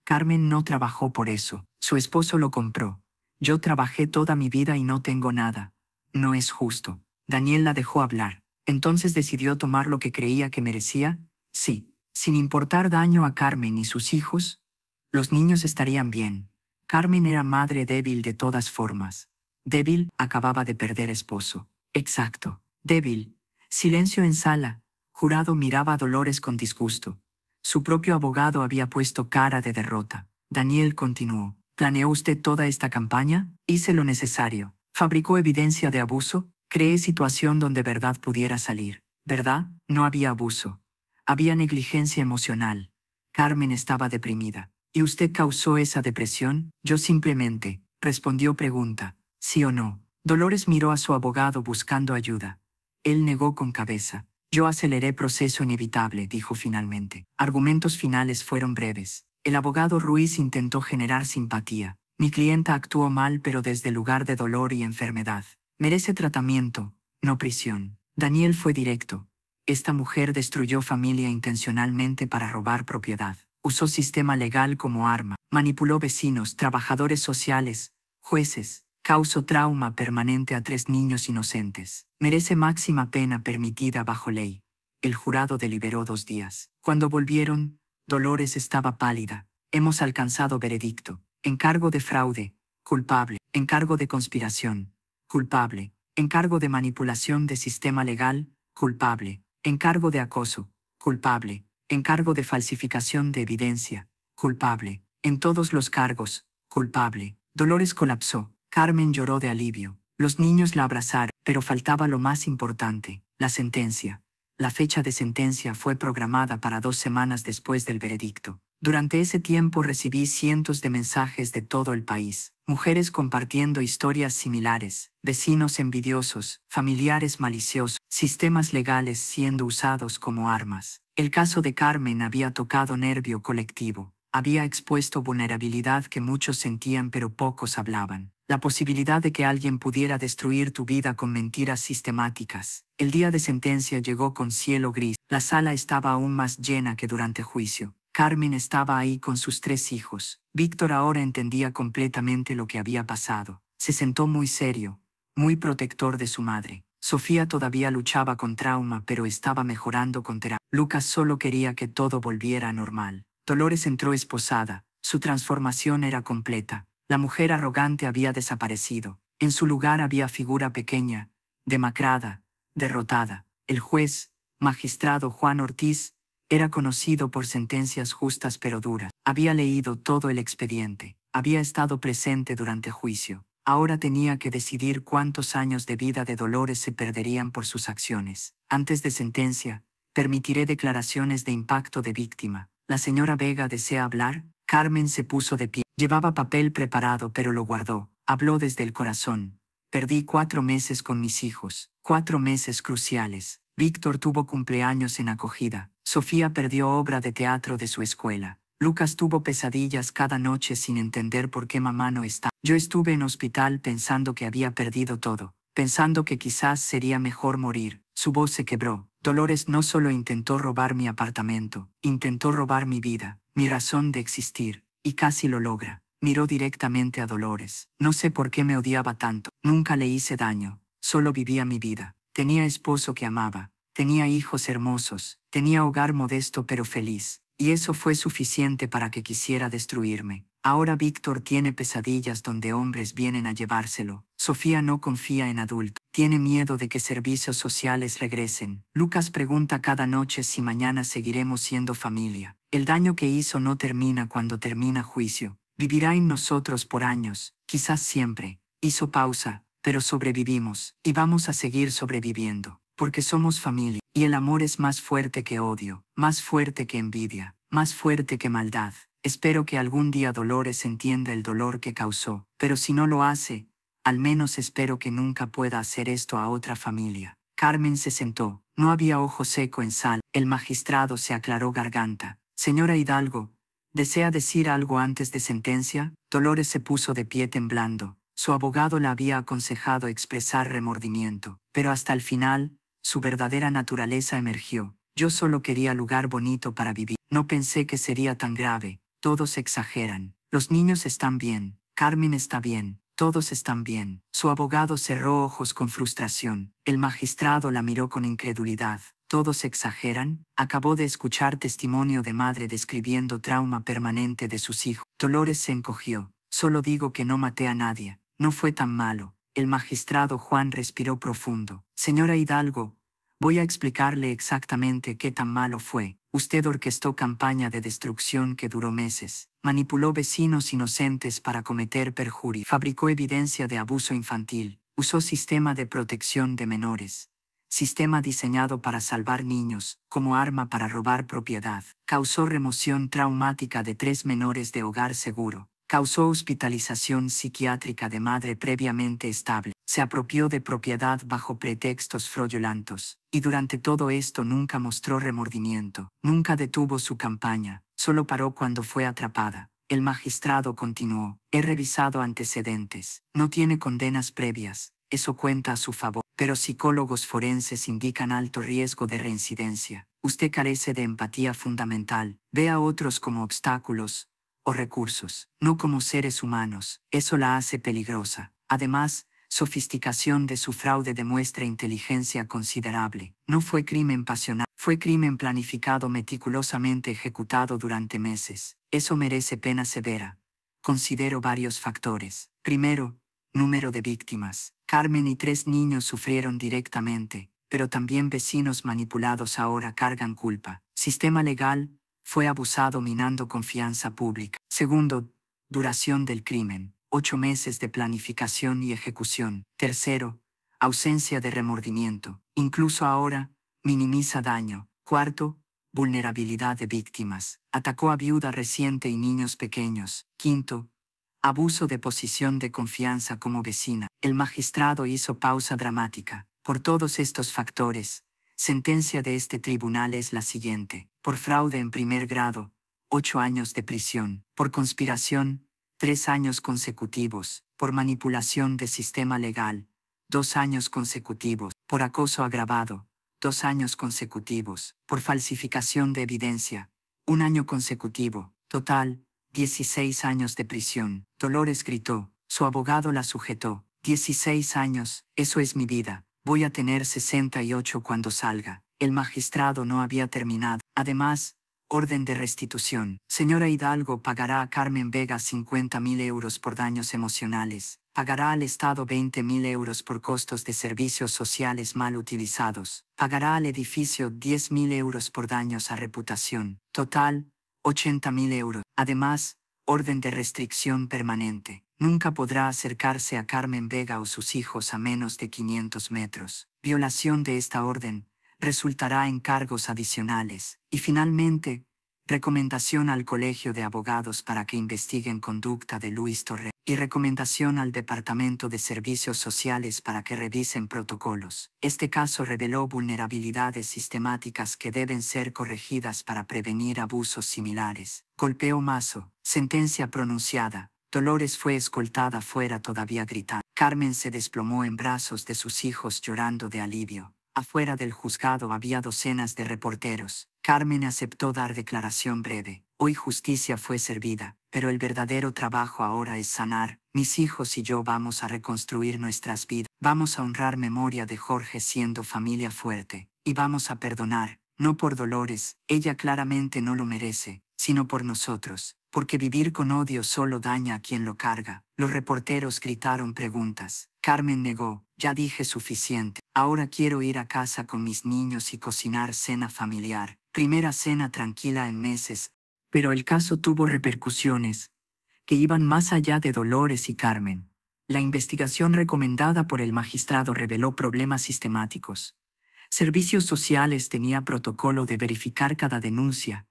Carmen no trabajó por eso, su esposo lo compró. Yo trabajé toda mi vida y no tengo nada. No es justo. Daniel la dejó hablar. Entonces decidió tomar lo que creía que merecía, sí. Sin importar daño a Carmen y sus hijos, los niños estarían bien. Carmen era madre débil de todas formas. Débil, acababa de perder esposo. Exacto. Débil. Silencio en sala. Jurado miraba a Dolores con disgusto. Su propio abogado había puesto cara de derrota. Daniel continuó. ¿Planeó usted toda esta campaña? Hice lo necesario. ¿Fabricó evidencia de abuso? Creé situación donde verdad pudiera salir. ¿Verdad? No había abuso. Había negligencia emocional. Carmen estaba deprimida. ¿Y usted causó esa depresión? Yo simplemente, respondió pregunta, ¿sí o no? Dolores miró a su abogado buscando ayuda. Él negó con cabeza. Yo aceleré proceso inevitable, dijo finalmente. Argumentos finales fueron breves. El abogado Ruiz intentó generar simpatía. Mi clienta actuó mal pero desde el lugar de dolor y enfermedad. Merece tratamiento, no prisión. Daniel fue directo. Esta mujer destruyó familia intencionalmente para robar propiedad. Usó sistema legal como arma. Manipuló vecinos, trabajadores sociales, jueces. Causó trauma permanente a 3 niños inocentes. Merece máxima pena permitida bajo ley. El jurado deliberó 2 días. Cuando volvieron, Dolores estaba pálida. Hemos alcanzado veredicto. Encargo de fraude, culpable. Encargo de conspiración, culpable. Encargo de manipulación de sistema legal, culpable. Encargo de acoso, culpable. Encargo de falsificación de evidencia, culpable. En todos los cargos, culpable. Dolores colapsó. Carmen lloró de alivio. Los niños la abrazaron, pero faltaba lo más importante, la sentencia. La fecha de sentencia fue programada para 2 semanas después del veredicto. Durante ese tiempo recibí cientos de mensajes de todo el país, mujeres compartiendo historias similares, vecinos envidiosos, familiares maliciosos, sistemas legales siendo usados como armas. El caso de Carmen había tocado nervio colectivo, había expuesto vulnerabilidad que muchos sentían pero pocos hablaban. La posibilidad de que alguien pudiera destruir tu vida con mentiras sistemáticas. El día de sentencia llegó con cielo gris. La sala estaba aún más llena que durante juicio. Carmen estaba ahí con sus 3 hijos. Víctor ahora entendía completamente lo que había pasado. Se sentó muy serio, muy protector de su madre. Sofía todavía luchaba con trauma pero estaba mejorando con terapia. Lucas solo quería que todo volviera a normal. Dolores entró esposada. Su transformación era completa. La mujer arrogante había desaparecido. En su lugar había figura pequeña, demacrada, derrotada. El juez, magistrado Juan Ortiz, era conocido por sentencias justas pero duras. Había leído todo el expediente. Había estado presente durante juicio. Ahora tenía que decidir cuántos años de vida de Dolores se perderían por sus acciones. Antes de sentencia, permitiré declaraciones de impacto de víctima. ¿La señora Vega desea hablar? Carmen se puso de pie. Llevaba papel preparado pero lo guardó. Habló desde el corazón. Perdí 4 meses con mis hijos. 4 meses cruciales. Víctor tuvo cumpleaños en acogida. Sofía perdió obra de teatro de su escuela. Lucas tuvo pesadillas cada noche sin entender por qué mamá no está. Yo estuve en hospital pensando que había perdido todo. Pensando que quizás sería mejor morir. Su voz se quebró. Dolores no solo intentó robar mi apartamento, intentó robar mi vida, mi razón de existir, y casi lo logra. Miró directamente a Dolores. No sé por qué me odiaba tanto. Nunca le hice daño, solo vivía mi vida. Tenía esposo que amaba, tenía hijos hermosos, tenía hogar modesto pero feliz, y eso fue suficiente para que quisiera destruirme. Ahora Víctor tiene pesadillas donde hombres vienen a llevárselo. Sofía no confía en adultos. Tiene miedo de que servicios sociales regresen. Lucas pregunta cada noche si mañana seguiremos siendo familia. El daño que hizo no termina cuando termina juicio. Vivirá en nosotros por años, quizás siempre. Hizo pausa, pero sobrevivimos, y vamos a seguir sobreviviendo, porque somos familia. Y el amor es más fuerte que odio, más fuerte que envidia, más fuerte que maldad. Espero que algún día Dolores entienda el dolor que causó, pero si no lo hace, al menos espero que nunca pueda hacer esto a otra familia. Carmen se sentó. No había ojo seco en sal. El magistrado se aclaró garganta. Señora Hidalgo, ¿desea decir algo antes de sentencia? Dolores se puso de pie temblando. Su abogado la había aconsejado expresar remordimiento, pero hasta el final, su verdadera naturaleza emergió. Yo solo quería lugar bonito para vivir. No pensé que sería tan grave. Todos exageran. Los niños están bien. Carmen está bien. Todos están bien. Su abogado cerró ojos con frustración. El magistrado la miró con incredulidad. ¿Todos exageran? Acabó de escuchar testimonio de madre describiendo trauma permanente de sus hijos. Dolores se encogió. Solo digo que no maté a nadie. No fue tan malo. El magistrado Juan respiró profundo. Señora Hidalgo, voy a explicarle exactamente qué tan malo fue. Usted orquestó campaña de destrucción que duró meses. Manipuló vecinos inocentes para cometer perjurio. Fabricó evidencia de abuso infantil. Usó sistema de protección de menores. Sistema diseñado para salvar niños, como arma para robar propiedad. Causó remoción traumática de 3 menores de hogar seguro. Causó hospitalización psiquiátrica de madre previamente estable. Se apropió de propiedad bajo pretextos fraudulentos. Y durante todo esto nunca mostró remordimiento. Nunca detuvo su campaña. Solo paró cuando fue atrapada. El magistrado continuó. He revisado antecedentes. No tiene condenas previas. Eso cuenta a su favor. Pero psicólogos forenses indican alto riesgo de reincidencia. Usted carece de empatía fundamental. Ve a otros como obstáculos o recursos, no como seres humanos. Eso la hace peligrosa. Además, sofisticación de su fraude demuestra inteligencia considerable. No fue crimen pasional, fue crimen planificado meticulosamente ejecutado durante meses. Eso merece pena severa. Considero varios factores. Primero, número de víctimas. Carmen y 3 niños sufrieron directamente, pero también vecinos manipulados ahora cargan culpa. Sistema legal, fue abusado minando confianza pública. Segundo, duración del crimen. 8 meses de planificación y ejecución. Tercero, ausencia de remordimiento. Incluso ahora, minimiza daño. Cuarto, vulnerabilidad de víctimas. Atacó a viuda reciente y niños pequeños. Quinto, abuso de posición de confianza como vecina. El magistrado hizo pausa dramática. Por todos estos factores, sentencia de este tribunal es la siguiente. Por fraude en primer grado, 8 años de prisión. Por conspiración, 3 años consecutivos. Por manipulación de sistema legal, 2 años consecutivos. Por acoso agravado, 2 años consecutivos. Por falsificación de evidencia, 1 año consecutivo. Total, 16 años de prisión. Dolores gritó. Su abogado la sujetó. 16 años, eso es mi vida. Voy a tener 68 cuando salga. El magistrado no había terminado. Además, orden de restitución. Señora Hidalgo pagará a Carmen Vega 50.000 euros por daños emocionales. Pagará al Estado 20.000 euros por costos de servicios sociales mal utilizados. Pagará al edificio 10.000 euros por daños a reputación. Total, 80.000 euros. Además, orden de restricción permanente. Nunca podrá acercarse a Carmen Vega o sus hijos a menos de 500 metros. Violación de esta orden resultará en cargos adicionales. Y finalmente, recomendación al Colegio de Abogados para que investiguen conducta de Luis Torrent. Y recomendación al Departamento de Servicios Sociales para que revisen protocolos. Este caso reveló vulnerabilidades sistemáticas que deben ser corregidas para prevenir abusos similares. Golpeo mazo. Sentencia pronunciada. Dolores fue escoltada fuera todavía gritando. Carmen se desplomó en brazos de sus hijos llorando de alivio. Afuera del juzgado había docenas de reporteros. Carmen aceptó dar declaración breve. Hoy justicia fue servida, pero el verdadero trabajo ahora es sanar. Mis hijos y yo vamos a reconstruir nuestras vidas. Vamos a honrar memoria de Jorge siendo familia fuerte. Y vamos a perdonar, no por Dolores, ella claramente no lo merece, sino por nosotros, porque vivir con odio solo daña a quien lo carga. Los reporteros gritaron preguntas. Carmen negó. Ya dije suficiente. Ahora quiero ir a casa con mis niños y cocinar cena familiar. Primera cena tranquila en meses. Pero el caso tuvo repercusiones que iban más allá de Dolores y Carmen. La investigación recomendada por el magistrado reveló problemas sistemáticos. Servicios Sociales tenía protocolo de verificar cada denuncia,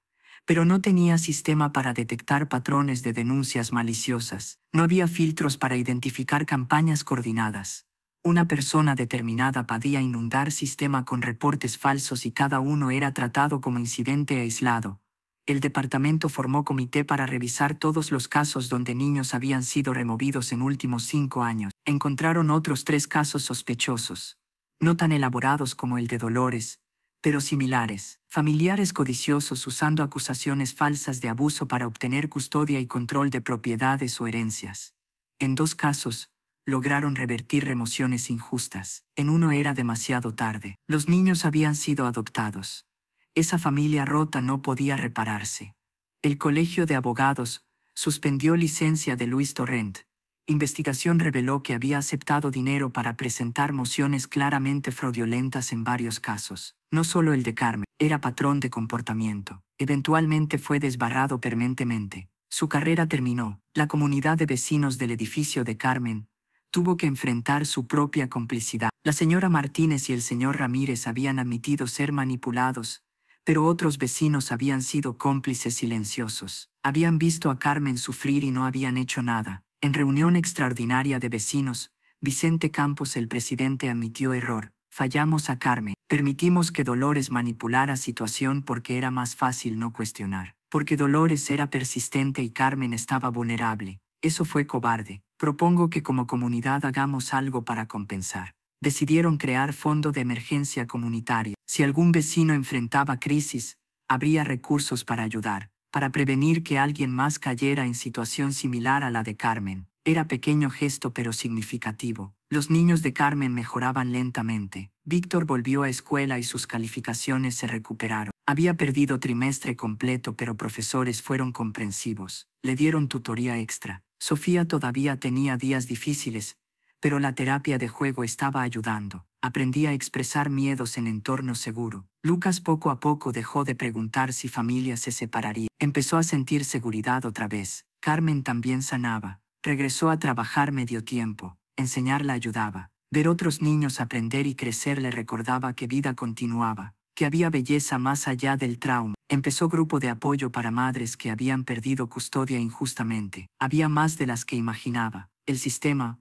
pero no tenía sistema para detectar patrones de denuncias maliciosas. No había filtros para identificar campañas coordinadas. Una persona determinada podía inundar sistema con reportes falsos y cada uno era tratado como incidente aislado. El departamento formó comité para revisar todos los casos donde niños habían sido removidos en últimos 5 años. Encontraron otros 3 casos sospechosos, no tan elaborados como el de Dolores, pero similares. Familiares codiciosos usando acusaciones falsas de abuso para obtener custodia y control de propiedades o herencias. En 2 casos, lograron revertir remociones injustas. En uno era demasiado tarde. Los niños habían sido adoptados. Esa familia rota no podía repararse. El Colegio de Abogados suspendió licencia de Luis Torrent. Investigación reveló que había aceptado dinero para presentar mociones claramente fraudulentas en varios casos. No solo el de Carmen, era patrón de comportamiento. Eventualmente fue desbarrado permanentemente. Su carrera terminó. La comunidad de vecinos del edificio de Carmen tuvo que enfrentar su propia complicidad. La señora Martínez y el señor Ramírez habían admitido ser manipulados, pero otros vecinos habían sido cómplices silenciosos. Habían visto a Carmen sufrir y no habían hecho nada. En reunión extraordinaria de vecinos, Vicente Campos, el presidente, admitió error. Fallamos a Carmen. Permitimos que Dolores manipulara situación porque era más fácil no cuestionar. Porque Dolores era persistente y Carmen estaba vulnerable. Eso fue cobarde. Propongo que como comunidad hagamos algo para compensar. Decidieron crear fondo de emergencia comunitaria. Si algún vecino enfrentaba crisis, habría recursos para ayudar, para prevenir que alguien más cayera en situación similar a la de Carmen. Era pequeño gesto pero significativo. Los niños de Carmen mejoraban lentamente. Víctor volvió a escuela y sus calificaciones se recuperaron. Había perdido trimestre completo pero profesores fueron comprensivos. Le dieron tutoría extra. Sofía todavía tenía días difíciles, pero la terapia de juego estaba ayudando. Aprendía a expresar miedos en entorno seguro. Lucas poco a poco dejó de preguntar si familia se separaría. Empezó a sentir seguridad otra vez. Carmen también sanaba. Regresó a trabajar medio tiempo. Enseñar la ayudaba. Ver otros niños aprender y crecer le recordaba que vida continuaba. que había belleza más allá del trauma. Empezó grupo de apoyo para madres que habían perdido custodia injustamente. Había más de las que imaginaba. El sistema,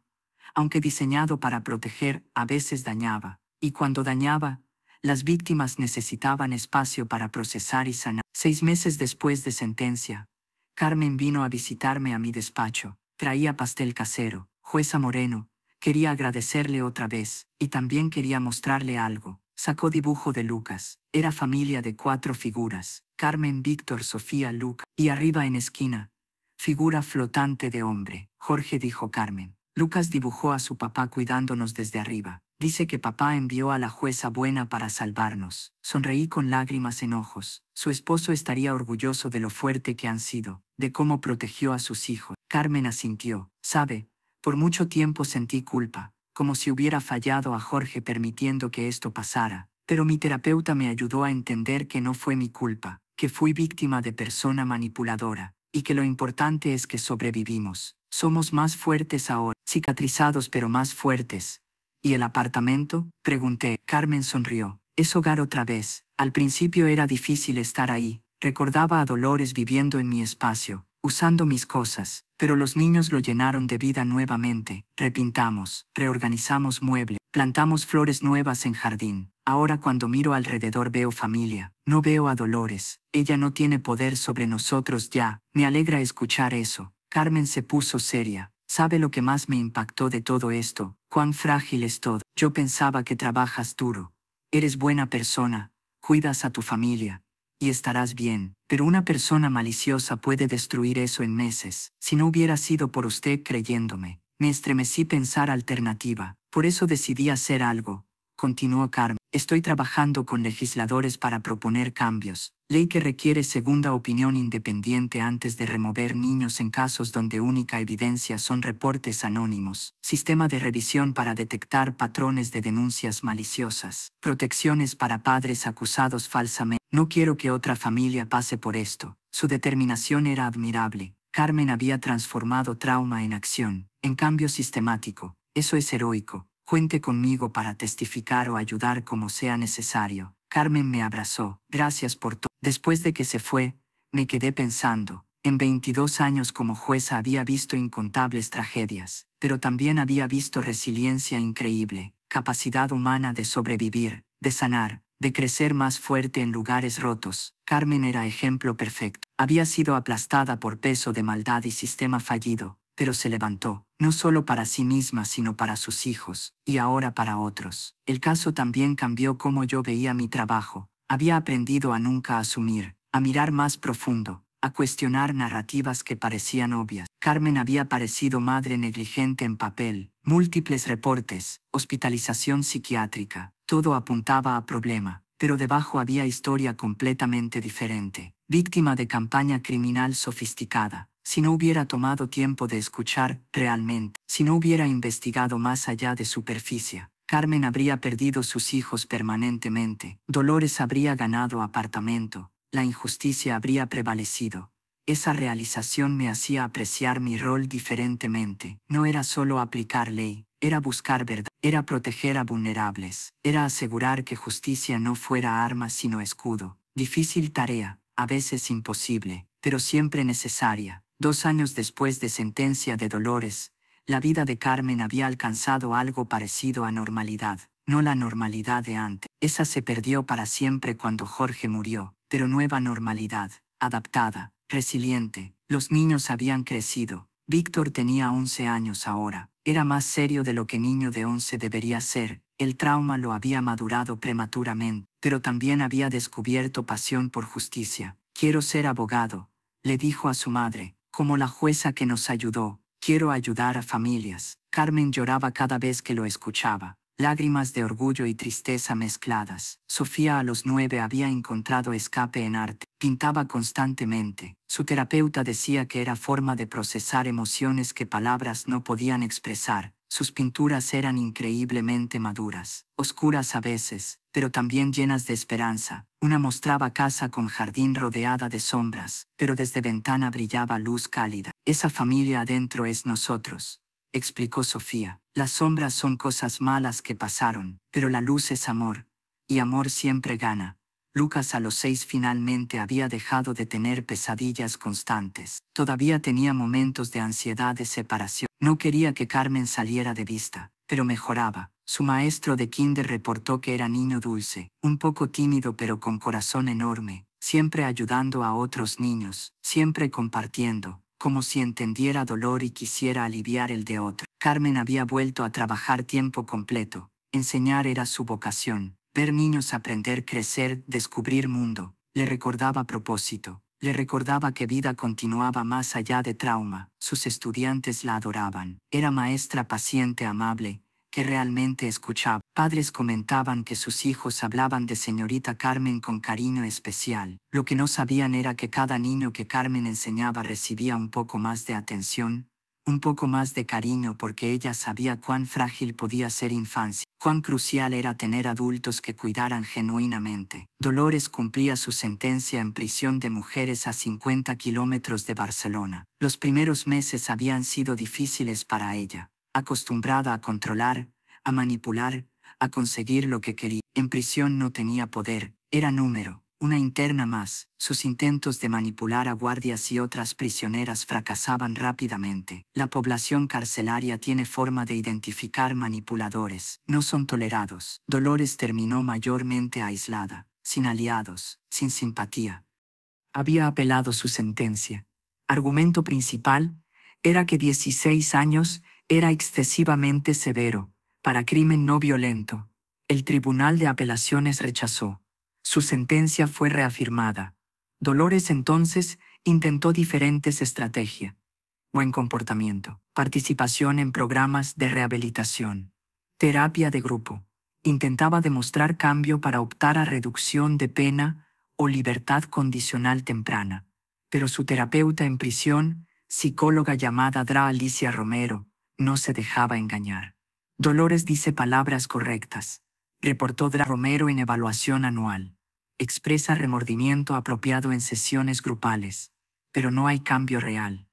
aunque diseñado para proteger, a veces dañaba. Y cuando dañaba, las víctimas necesitaban espacio para procesar y sanar. 6 meses después de sentencia, Carmen vino a visitarme a mi despacho. Traía pastel casero. Jueza Moreno, quería agradecerle otra vez, y también quería mostrarle algo. Sacó dibujo de Lucas. Era familia de 4 figuras. Carmen, Víctor, Sofía, Luca. Y arriba en esquina, figura flotante de hombre. Jorge, dijo Carmen. Lucas dibujó a su papá cuidándonos desde arriba. Dice que papá envió a la jueza buena para salvarnos. Sonreí con lágrimas en ojos. Su esposo estaría orgulloso de lo fuerte que han sido, de cómo protegió a sus hijos. Carmen asintió. Sabe, por mucho tiempo sentí culpa, como si hubiera fallado a Jorge permitiendo que esto pasara. Pero mi terapeuta me ayudó a entender que no fue mi culpa, que fui víctima de persona manipuladora, y que lo importante es que sobrevivimos. Somos más fuertes ahora, cicatrizados pero más fuertes. ¿Y el apartamento?, pregunté. Carmen sonrió. Es hogar otra vez. Al principio era difícil estar ahí. Recordaba a Dolores viviendo en mi espacio, usando mis cosas, pero los niños lo llenaron de vida nuevamente. Repintamos, reorganizamos muebles, plantamos flores nuevas en jardín. Ahora cuando miro alrededor veo familia, no veo a Dolores. Ella no tiene poder sobre nosotros ya. Me alegra escuchar eso. Carmen se puso seria. ¿Sabe lo que más me impactó de todo esto? Cuán frágil es todo. Yo pensaba que trabajas duro. Eres buena persona, cuidas a tu familia, y estarás bien. Pero una persona maliciosa puede destruir eso en meses. Si no hubiera sido por usted creyéndome, me estremecí pensar alternativa. Por eso decidí hacer algo. Continuó Carmen. Estoy trabajando con legisladores para proponer cambios. Ley que requiere segunda opinión independiente antes de remover niños en casos donde única evidencia son reportes anónimos. Sistema de revisión para detectar patrones de denuncias maliciosas. Protecciones para padres acusados falsamente. No quiero que otra familia pase por esto. Su determinación era admirable. Carmen había transformado trauma en acción, en cambio sistemático. Eso es heroico. Cuente conmigo para testificar o ayudar como sea necesario. Carmen me abrazó. Gracias por todo. Después de que se fue, me quedé pensando. En 22 años como jueza había visto incontables tragedias, pero también había visto resiliencia increíble, capacidad humana de sobrevivir, de sanar, de crecer más fuerte en lugares rotos. Carmen era ejemplo perfecto. Había sido aplastada por peso de maldad y sistema fallido, pero se levantó, no solo para sí misma sino para sus hijos, y ahora para otros. El caso también cambió cómo yo veía mi trabajo. Había aprendido a nunca asumir, a mirar más profundo, a cuestionar narrativas que parecían obvias. Carmen había parecido madre negligente en papel, múltiples reportes, hospitalización psiquiátrica, todo apuntaba a problema, pero debajo había historia completamente diferente. Víctima de campaña criminal sofisticada. Si no hubiera tomado tiempo de escuchar realmente, si no hubiera investigado más allá de superficie, Carmen habría perdido sus hijos permanentemente. Dolores habría ganado apartamento. La injusticia habría prevalecido. Esa realización me hacía apreciar mi rol diferentemente. No era solo aplicar ley, era buscar verdad, era proteger a vulnerables, era asegurar que justicia no fuera arma sino escudo. Difícil tarea, a veces imposible, pero siempre necesaria. 2 años después de sentencia de Dolores, la vida de Carmen había alcanzado algo parecido a normalidad. No la normalidad de antes. Esa se perdió para siempre cuando Jorge murió, pero nueva normalidad, adaptada, resiliente. Los niños habían crecido. Víctor tenía 11 años ahora. Era más serio de lo que niño de 11 debería ser. El trauma lo había madurado prematuramente, pero también había descubierto pasión por justicia. Quiero ser abogado, le dijo a su madre, como la jueza que nos ayudó. Quiero ayudar a familias. Carmen lloraba cada vez que lo escuchaba. Lágrimas de orgullo y tristeza mezcladas. Sofía a los 9 había encontrado escape en arte. Pintaba constantemente. Su terapeuta decía que era forma de procesar emociones que palabras no podían expresar. Sus pinturas eran increíblemente maduras, oscuras a veces, pero también llenas de esperanza. Una mostraba casa con jardín rodeada de sombras, pero desde ventana brillaba luz cálida. Esa familia adentro es nosotros, explicó Sofía. Las sombras son cosas malas que pasaron, pero la luz es amor, y amor siempre gana. Lucas a los 6 finalmente había dejado de tener pesadillas constantes. Todavía tenía momentos de ansiedad de separación. No quería que Carmen saliera de vista, pero mejoraba. Su maestro de kinder reportó que era niño dulce, un poco tímido pero con corazón enorme, siempre ayudando a otros niños, siempre compartiendo, como si entendiera dolor y quisiera aliviar el de otro. Carmen había vuelto a trabajar tiempo completo. Enseñar era su vocación. Ver niños aprender, crecer, descubrir mundo. Le recordaba propósito. Le recordaba que vida continuaba más allá de trauma. Sus estudiantes la adoraban. Era maestra paciente, amable, que realmente escuchaba. Padres comentaban que sus hijos hablaban de señorita Carmen con cariño especial. Lo que no sabían era que cada niño que Carmen enseñaba recibía un poco más de atención, un poco más de cariño, porque ella sabía cuán frágil podía ser infancia, cuán crucial era tener adultos que cuidaran genuinamente. Dolores cumplía su sentencia en prisión de mujeres a 50 kilómetros de Barcelona. Los primeros meses habían sido difíciles para ella, acostumbrada a controlar, a manipular, a conseguir lo que quería. En prisión no tenía poder, era número, una interna más. Sus intentos de manipular a guardias y otras prisioneras fracasaban rápidamente. La población carcelaria tiene forma de identificar manipuladores. No son tolerados. Dolores terminó mayormente aislada, sin aliados, sin simpatía. Había apelado su sentencia. Argumento principal era que 16 años era excesivamente severo para crimen no violento. El Tribunal de Apelaciones rechazó. Su sentencia fue reafirmada. Dolores entonces intentó diferentes estrategias. Buen comportamiento, participación en programas de rehabilitación, terapia de grupo. Intentaba demostrar cambio para optar a reducción de pena o libertad condicional temprana. Pero su terapeuta en prisión, psicóloga llamada Dra. Alicia Romero, no se dejaba engañar. Dolores dice palabras correctas, reportó Dra. Romero en evaluación anual. Expresa remordimiento apropiado en sesiones grupales, pero no hay cambio real.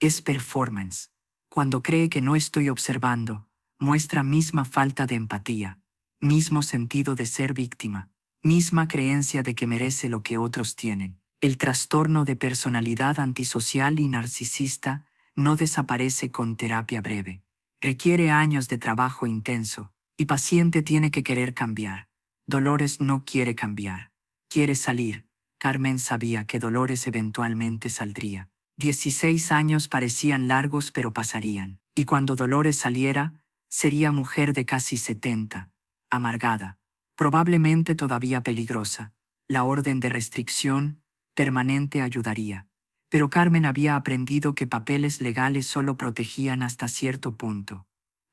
Es performance. Cuando cree que no estoy observando, muestra misma falta de empatía, mismo sentido de ser víctima, misma creencia de que merece lo que otros tienen. El trastorno de personalidad antisocial y narcisista no desaparece con terapia breve. Requiere años de trabajo intenso, y paciente tiene que querer cambiar. Dolores no quiere cambiar. Quiere salir. Carmen sabía que Dolores eventualmente saldría. 16 años parecían largos, pero pasarían. Y cuando Dolores saliera, sería mujer de casi 70, amargada, probablemente todavía peligrosa. La orden de restricción permanente ayudaría. Pero Carmen había aprendido que papeles legales solo protegían hasta cierto punto.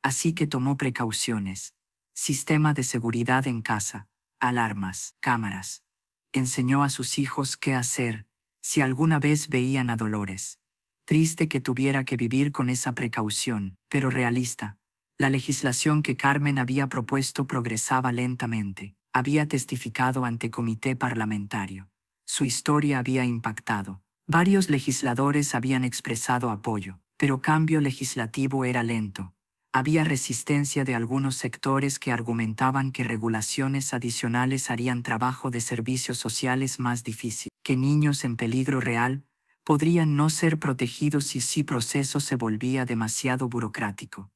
Así que tomó precauciones. Sistema de seguridad en casa, alarmas, cámaras. Enseñó a sus hijos qué hacer si alguna vez veían a Dolores. Triste que tuviera que vivir con esa precaución, pero realista. La legislación que Carmen había propuesto progresaba lentamente. Había testificado ante comité parlamentario. Su historia había impactado. Varios legisladores habían expresado apoyo, pero cambio legislativo era lento. Había resistencia de algunos sectores que argumentaban que regulaciones adicionales harían trabajo de servicios sociales más difícil, que niños en peligro real podrían no ser protegidos y si proceso se volvía demasiado burocrático.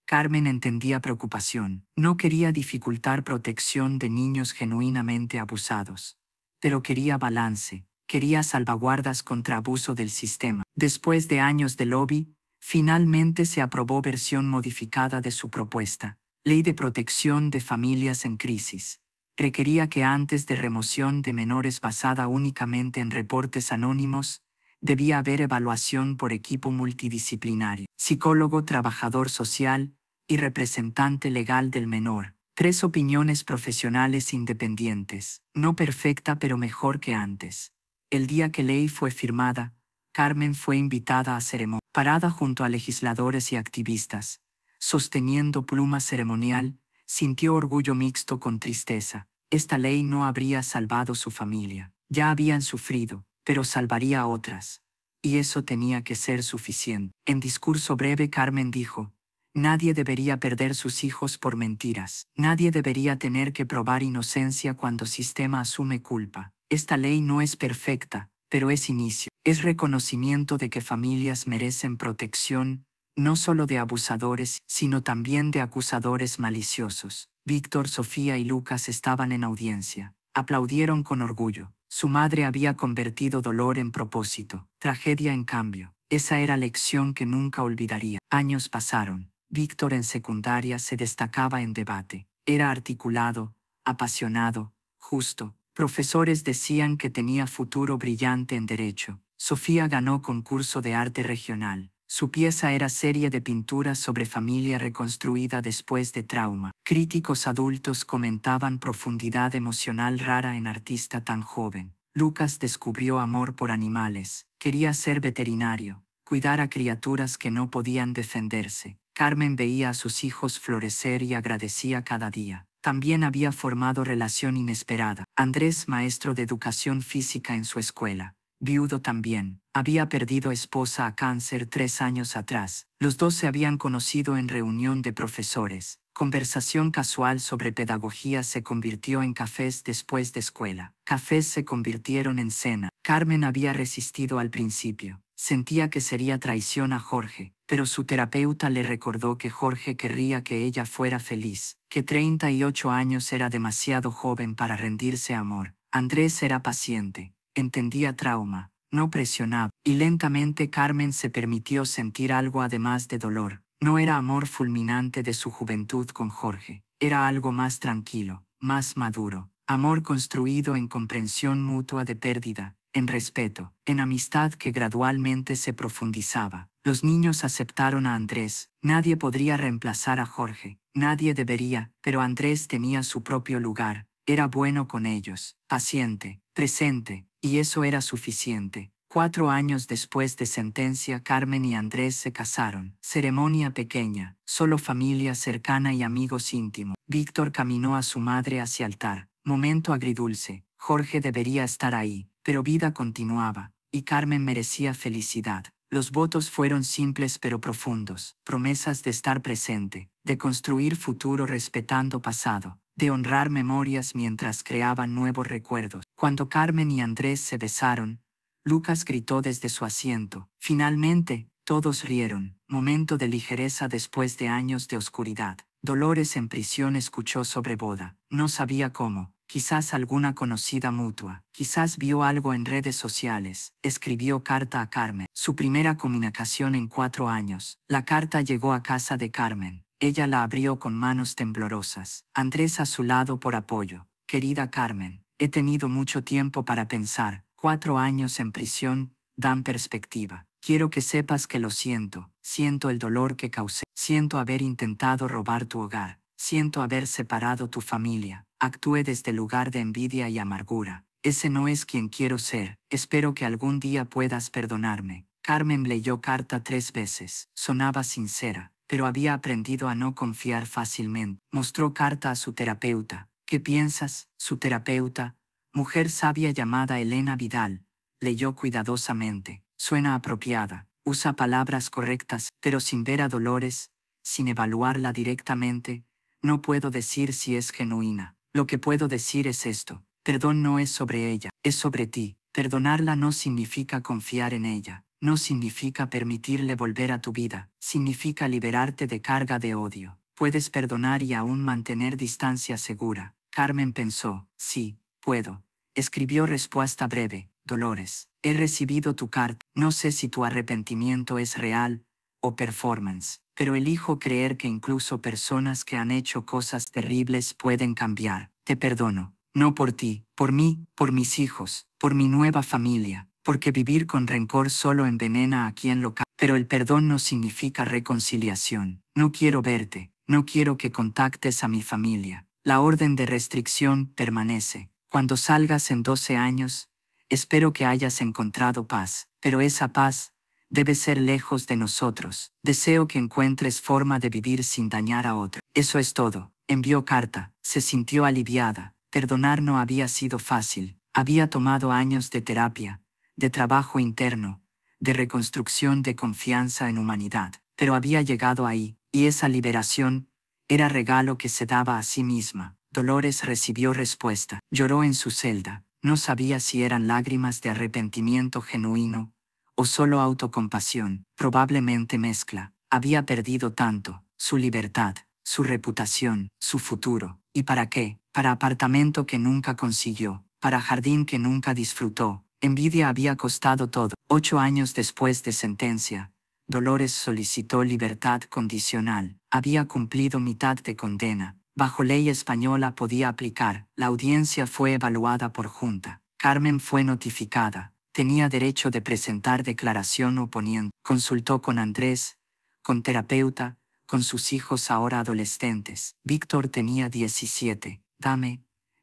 Carmen entendía preocupación. No quería dificultar protección de niños genuinamente abusados, pero quería balance, quería salvaguardas contra abuso del sistema. Después de años de lobby, finalmente se aprobó versión modificada de su propuesta, Ley de Protección de Familias en Crisis. Requería que antes de remoción de menores basada únicamente en reportes anónimos, debía haber evaluación por equipo multidisciplinario, psicólogo, trabajador social y representante legal del menor. 3 opiniones profesionales independientes, no perfecta pero mejor que antes. El día que ley fue firmada, Carmen fue invitada a ceremonia. Parada junto a legisladores y activistas, sosteniendo pluma ceremonial, sintió orgullo mixto con tristeza. Esta ley no habría salvado su familia. Ya habían sufrido, pero salvaría a otras. Y eso tenía que ser suficiente. En discurso breve Carmen dijo, Nadie debería perder sus hijos por mentiras. Nadie debería tener que probar inocencia cuando sistema asume culpa. Esta ley no es perfecta, pero es inicio. Es reconocimiento de que familias merecen protección, no solo de abusadores, sino también de acusadores maliciosos. Víctor, Sofía y Lucas estaban en audiencia. Aplaudieron con orgullo. Su madre había convertido dolor en propósito, tragedia en cambio. Esa era lección que nunca olvidaría. Años pasaron. Víctor en secundaria se destacaba en debate. Era articulado, apasionado, justo. Profesores decían que tenía futuro brillante en derecho. Sofía ganó concurso de arte regional. Su pieza era serie de pinturas sobre familia reconstruida después de trauma. Críticos adultos comentaban profundidad emocional rara en artista tan joven. Lucas descubrió amor por animales. Quería ser veterinario, cuidar a criaturas que no podían defenderse. Carmen veía a sus hijos florecer y agradecía cada día. También había formado relación inesperada. Andrés, maestro de educación física en su escuela, viudo también, había perdido esposa a cáncer 3 años atrás. Los dos se habían conocido en reunión de profesores. Conversación casual sobre pedagogía se convirtió en cafés después de escuela. Cafés se convirtieron en cena. Carmen había resistido al principio. Sentía que sería traición a Jorge, pero su terapeuta le recordó que Jorge querría que ella fuera feliz, que 38 años era demasiado joven para rendirse a amor. Andrés era paciente, entendía trauma, no presionaba, y lentamente Carmen se permitió sentir algo además de dolor. No era amor fulminante de su juventud con Jorge, era algo más tranquilo, más maduro, amor construido en comprensión mutua de pérdida, en respeto, en amistad que gradualmente se profundizaba. Los niños aceptaron a Andrés. Nadie podría reemplazar a Jorge, nadie debería, pero Andrés tenía su propio lugar. Era bueno con ellos, paciente, presente, y eso era suficiente. 4 años después de sentencia, Carmen y Andrés se casaron. Ceremonia pequeña, solo familia cercana y amigos íntimos. Víctor caminó a su madre hacia el altar. Momento agridulce. Jorge debería estar ahí, pero vida continuaba, y Carmen merecía felicidad. Los votos fueron simples pero profundos. Promesas de estar presente, de construir futuro respetando pasado, de honrar memorias mientras creaban nuevos recuerdos. Cuando Carmen y Andrés se besaron, Lucas gritó desde su asiento. Finalmente, todos rieron. Momento de ligereza después de años de oscuridad. Dolores en prisión escuchó sobre boda. No sabía cómo. Quizás alguna conocida mutua. Quizás vio algo en redes sociales. Escribió carta a Carmen. Su primera comunicación en 4 años. La carta llegó a casa de Carmen. Ella la abrió con manos temblorosas. Andrés a su lado por apoyo. Querida Carmen, he tenido mucho tiempo para pensar. 4 años en prisión dan perspectiva. Quiero que sepas que lo siento. Siento el dolor que causé. Siento haber intentado robar tu hogar. Siento haber separado tu familia. Actué desde el lugar de envidia y amargura. Ese no es quien quiero ser. Espero que algún día puedas perdonarme. Carmen leyó carta 3 veces. Sonaba sincera, pero había aprendido a no confiar fácilmente. Mostró carta a su terapeuta. ¿Qué piensas? Su terapeuta, mujer sabia llamada Elena Vidal, leyó cuidadosamente. Suena apropiada. Usa palabras correctas, pero sin ver a Dolores, sin evaluarla directamente, no puedo decir si es genuina. Lo que puedo decir es esto. Perdón no es sobre ella, es sobre ti. Perdonarla no significa confiar en ella. No significa permitirle volver a tu vida. Significa liberarte de carga de odio. Puedes perdonar y aún mantener distancia segura. Carmen pensó, sí, puedo. Escribió respuesta breve. Dolores, he recibido tu carta. No sé si tu arrepentimiento es real o performance, pero elijo creer que incluso personas que han hecho cosas terribles pueden cambiar. Te perdono. No por ti, por mí, por mis hijos, por mi nueva familia, porque vivir con rencor solo envenena a quien lo causa. Pero el perdón no significa reconciliación. No quiero verte, no quiero que contactes a mi familia. La orden de restricción permanece. Cuando salgas en 12 años, espero que hayas encontrado paz, pero esa paz debe ser lejos de nosotros. Deseo que encuentres forma de vivir sin dañar a otro. Eso es todo. Envió carta. Se sintió aliviada. Perdonar no había sido fácil. Había tomado años de terapia, de trabajo interno, de reconstrucción de confianza en humanidad. Pero había llegado ahí, Y esa liberación era regalo que se daba a sí misma. Dolores recibió respuesta. Lloró en su celda. No sabía si eran lágrimas de arrepentimiento genuino o solo autocompasión. Probablemente mezcla. Había perdido tanto: su libertad, su reputación, su futuro. ¿Y para qué? Para apartamento que nunca consiguió, para jardín que nunca disfrutó. Envidia había costado todo. 8 años después de sentencia, Dolores solicitó libertad condicional. Había cumplido mitad de condena. Bajo ley española podía aplicar. La audiencia fue evaluada por junta. Carmen fue notificada. Tenía derecho de presentar declaración oponiendo. Consultó con Andrés, con terapeuta, con sus hijos ahora adolescentes. Víctor tenía 17.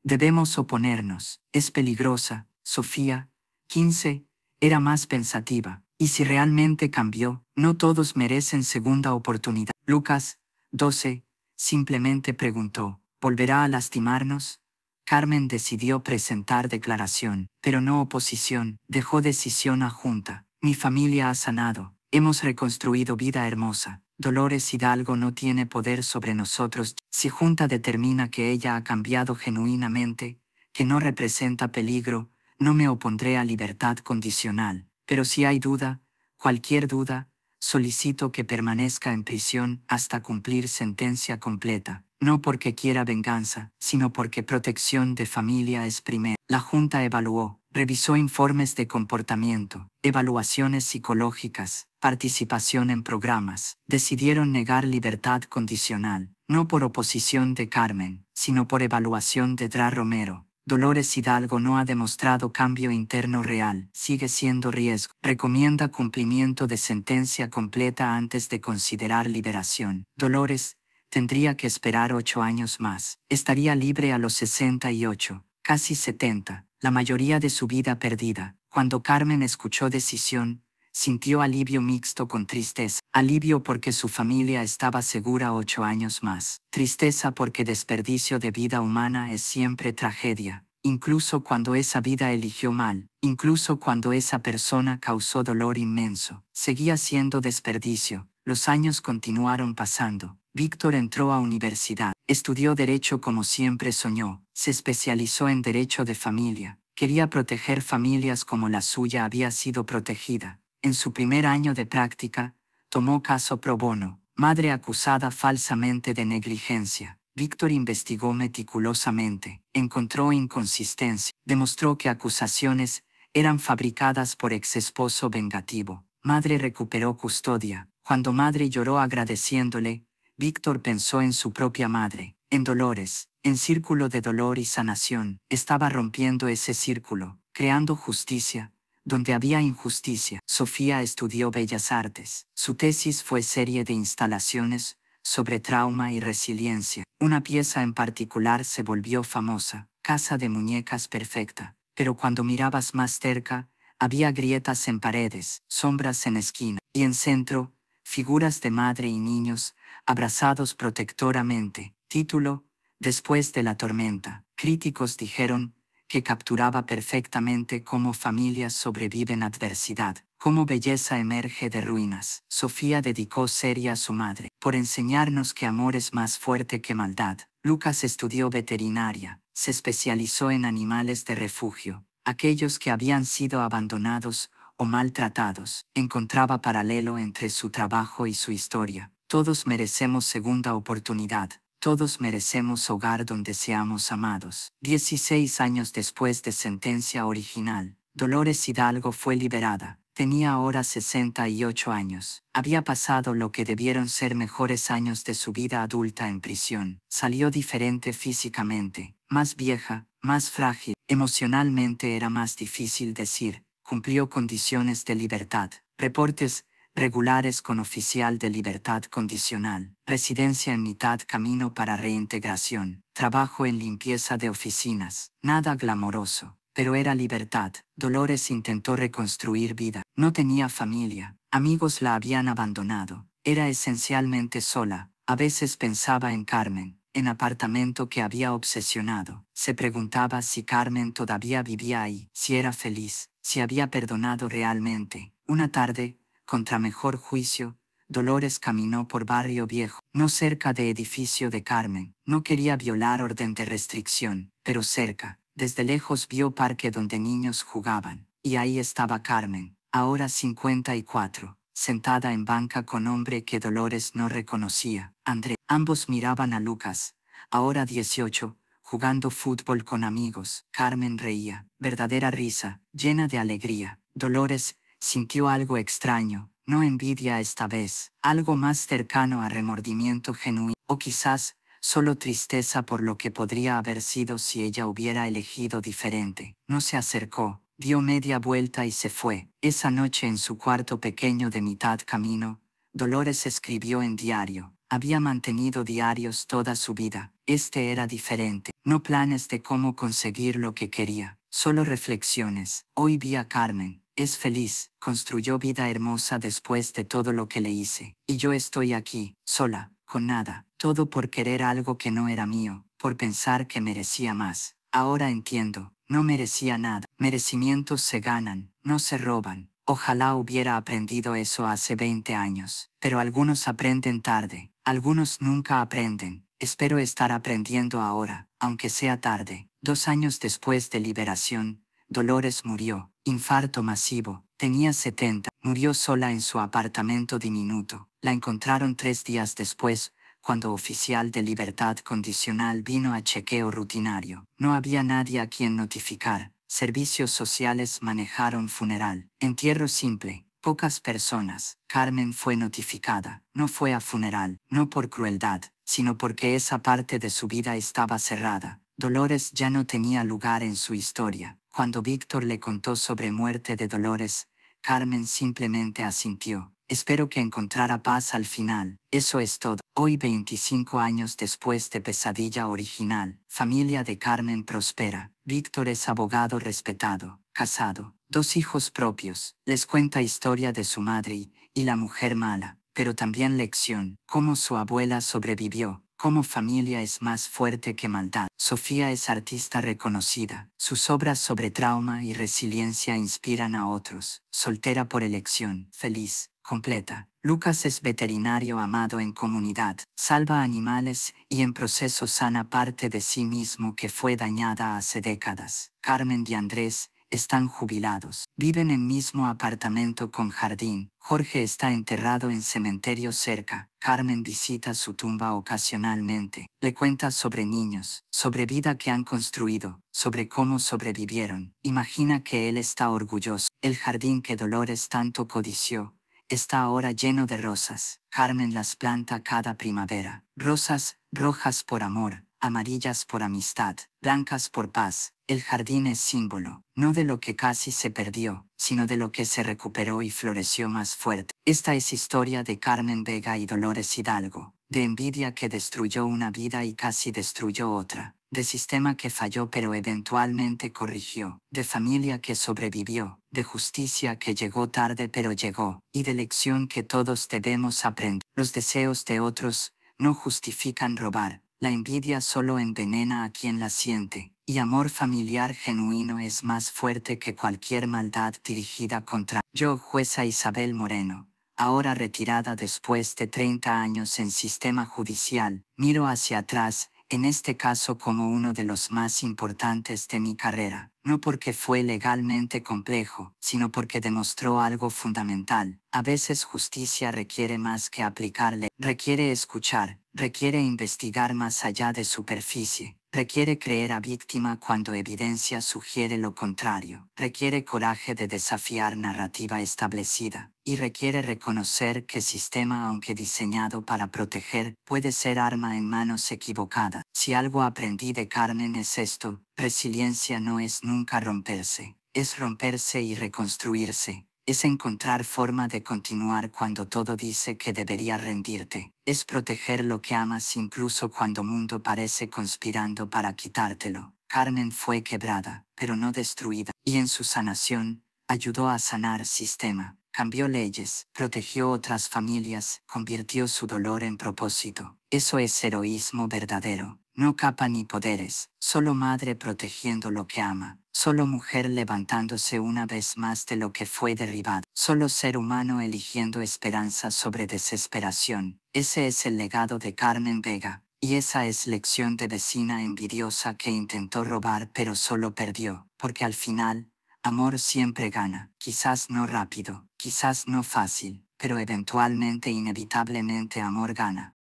Debemos oponernos. Es peligrosa. Sofía, 15, era más pensativa. ¿Y si realmente cambió? No todos merecen segunda oportunidad. Lucas, 12, simplemente preguntó: ¿volverá a lastimarnos? Carmen decidió presentar declaración, pero no oposición. Dejó decisión a junta. Mi familia ha sanado. Hemos reconstruido vida hermosa. Dolores Hidalgo no tiene poder sobre nosotros. Si junta determina que ella ha cambiado genuinamente, que no representa peligro, no me opondré a libertad condicional. Pero si hay duda, cualquier duda, solicito que permanezca en prisión hasta cumplir sentencia completa. No porque quiera venganza, sino porque protección de familia es primero. La Junta evaluó, revisó informes de comportamiento, evaluaciones psicológicas, participación en programas. Decidieron negar libertad condicional, no por oposición de Carmen, sino por evaluación de Dra. Romero. Dolores Hidalgo no ha demostrado cambio interno real, sigue siendo riesgo. Recomienda cumplimiento de sentencia completa antes de considerar liberación. Dolores tendría que esperar 8 años más. Estaría libre a los 68, casi 70, la mayoría de su vida perdida. Cuando Carmen escuchó decisión, sintió alivio mixto con tristeza. Alivio porque su familia estaba segura 8 años más. Tristeza porque desperdicio de vida humana es siempre tragedia, incluso cuando esa vida eligió mal, incluso cuando esa persona causó dolor inmenso. Seguía siendo desperdicio. Los años continuaron pasando. Víctor entró a universidad. Estudió Derecho como siempre soñó. Se especializó en Derecho de Familia. Quería proteger familias como la suya había sido protegida. En su primer año de práctica, tomó caso pro bono. Madre acusada falsamente de negligencia. Víctor investigó meticulosamente. Encontró inconsistencia. Demostró que acusaciones eran fabricadas por exesposo vengativo. Madre recuperó custodia. Cuando madre lloró agradeciéndole, Víctor pensó en su propia madre, en Dolores, en círculo de dolor y sanación. Estaba rompiendo ese círculo, creando justicia donde había injusticia. Sofía estudió Bellas Artes. Su tesis fue serie de instalaciones sobre trauma y resiliencia. Una pieza en particular se volvió famosa, Casa de Muñecas Perfecta. Pero cuando mirabas más cerca, había grietas en paredes, sombras en esquina, y en centro, figuras de madre y niños, abrazados protectoramente. Título: Después de la tormenta. Críticos dijeron que capturaba perfectamente cómo familias sobreviven adversidad, cómo belleza emerge de ruinas. Sofía dedicó serie a su madre, por enseñarnos que amor es más fuerte que maldad. Lucas estudió veterinaria, se especializó en animales de refugio, aquellos que habían sido abandonados o maltratados. Encontraba paralelo entre su trabajo y su historia. Todos merecemos segunda oportunidad. Todos merecemos hogar donde seamos amados. 16 años después de sentencia original, Dolores Hidalgo fue liberada. Tenía ahora 68 años. Había pasado lo que debieron ser mejores años de su vida adulta en prisión. Salió diferente físicamente, más vieja, más frágil. Emocionalmente era más difícil decir. Cumplió condiciones de libertad. Reportes regulares con oficial de libertad condicional, residencia en mitad camino para reintegración, trabajo en limpieza de oficinas, nada glamoroso, pero era libertad. Dolores intentó reconstruir vida, no tenía familia, amigos la habían abandonado, era esencialmente sola, a veces pensaba en Carmen, en apartamento que había obsesionado, se preguntaba si Carmen todavía vivía ahí, si era feliz, si había perdonado realmente. Una tarde, contra mejor juicio, Dolores caminó por Barrio Viejo, no cerca de edificio de Carmen. No quería violar orden de restricción, pero cerca. Desde lejos vio parque donde niños jugaban. Y ahí estaba Carmen, ahora 54, sentada en banca con hombre que Dolores no reconocía. André. Ambos miraban a Lucas, ahora 18, jugando fútbol con amigos. Carmen reía, verdadera risa, llena de alegría. Dolores sintió algo extraño, no envidia esta vez, algo más cercano a remordimiento genuino, o quizás solo tristeza por lo que podría haber sido si ella hubiera elegido diferente. No se acercó, dio media vuelta y se fue. Esa noche en su cuarto pequeño de mitad camino, Dolores escribió en diario. Había mantenido diarios toda su vida. Este era diferente. No planes de cómo conseguir lo que quería, solo reflexiones. Hoy vi a Carmen. Es feliz, construyó vida hermosa después de todo lo que le hice. Y yo estoy aquí, sola, con nada, todo por querer algo que no era mío, por pensar que merecía más. Ahora entiendo, no merecía nada. Merecimientos se ganan, no se roban. Ojalá hubiera aprendido eso hace 20 años. Pero algunos aprenden tarde, algunos nunca aprenden. Espero estar aprendiendo ahora, aunque sea tarde. 2 años después de liberación, Dolores murió, infarto masivo, tenía 70, murió sola en su apartamento diminuto. La encontraron 3 días después, cuando oficial de libertad condicional vino a chequeo rutinario. No había nadie a quien notificar. Servicios sociales manejaron funeral. Entierro simple. Pocas personas. Carmen fue notificada. No fue a funeral, no por crueldad, sino porque esa parte de su vida estaba cerrada. Dolores ya no tenía lugar en su historia. Cuando Víctor le contó sobre muerte de Dolores, Carmen simplemente asintió. Espero que encontrara paz al final. Eso es todo. Hoy 25 años después de Pesadilla original, familia de Carmen prospera. Víctor es abogado respetado, casado, 2 hijos propios. Les cuenta historia de su madre y la mujer mala, pero también lección, cómo su abuela sobrevivió. Cómo familia es más fuerte que maldad. Sofía es artista reconocida. Sus obras sobre trauma y resiliencia inspiran a otros. Soltera por elección. Feliz. Completa. Lucas es veterinario amado en comunidad. Salva animales y en proceso sana parte de sí mismo que fue dañada hace décadas. Carmen y Andrés están jubilados. Viven en mismo apartamento con jardín. Jorge está enterrado en cementerio cerca. Carmen visita su tumba ocasionalmente. Le cuenta sobre niños, sobre vida que han construido, sobre cómo sobrevivieron. Imagina que él está orgulloso. El jardín que Dolores tanto codició está ahora lleno de rosas. Carmen las planta cada primavera. Rosas, rojas por amor, amarillas por amistad, blancas por paz. El jardín es símbolo, no de lo que casi se perdió, sino de lo que se recuperó y floreció más fuerte. Esta es historia de Carmen Vega y Dolores Hidalgo, de envidia que destruyó una vida y casi destruyó otra, de sistema que falló pero eventualmente corrigió, de familia que sobrevivió, de justicia que llegó tarde pero llegó, y de lección que todos debemos aprender. Los deseos de otros no justifican robar. La envidia solo envenena a quien la siente, y amor familiar genuino es más fuerte que cualquier maldad dirigida contra. Yo, jueza Isabel Moreno, ahora retirada después de 30 años en sistema judicial, miro hacia atrás, en este caso como uno de los más importantes de mi carrera, no porque fue legalmente complejo, sino porque demostró algo fundamental. A veces justicia requiere más que aplicarle, requiere escuchar, requiere investigar más allá de superficie, requiere creer a víctima cuando evidencia sugiere lo contrario, requiere coraje de desafiar narrativa establecida, y requiere reconocer que sistema aunque diseñado para proteger, puede ser arma en manos equivocadas. Si algo aprendí de Carmen es esto, resiliencia no es nunca romperse, es romperse y reconstruirse. Es encontrar forma de continuar cuando todo dice que debería rendirte. Es proteger lo que amas incluso cuando mundo parece conspirando para quitártelo. Carmen fue quebrada, pero no destruida, y en su sanación, ayudó a sanar sistema. Cambió leyes, protegió otras familias, convirtió su dolor en propósito. Eso es heroísmo verdadero. No capa ni poderes, solo madre protegiendo lo que ama, solo mujer levantándose una vez más de lo que fue derribado, solo ser humano eligiendo esperanza sobre desesperación. Ese es el legado de Carmen Vega, y esa es lección de vecina envidiosa que intentó robar pero solo perdió, porque al final, amor siempre gana, quizás no rápido, quizás no fácil, pero eventualmente inevitablemente amor gana.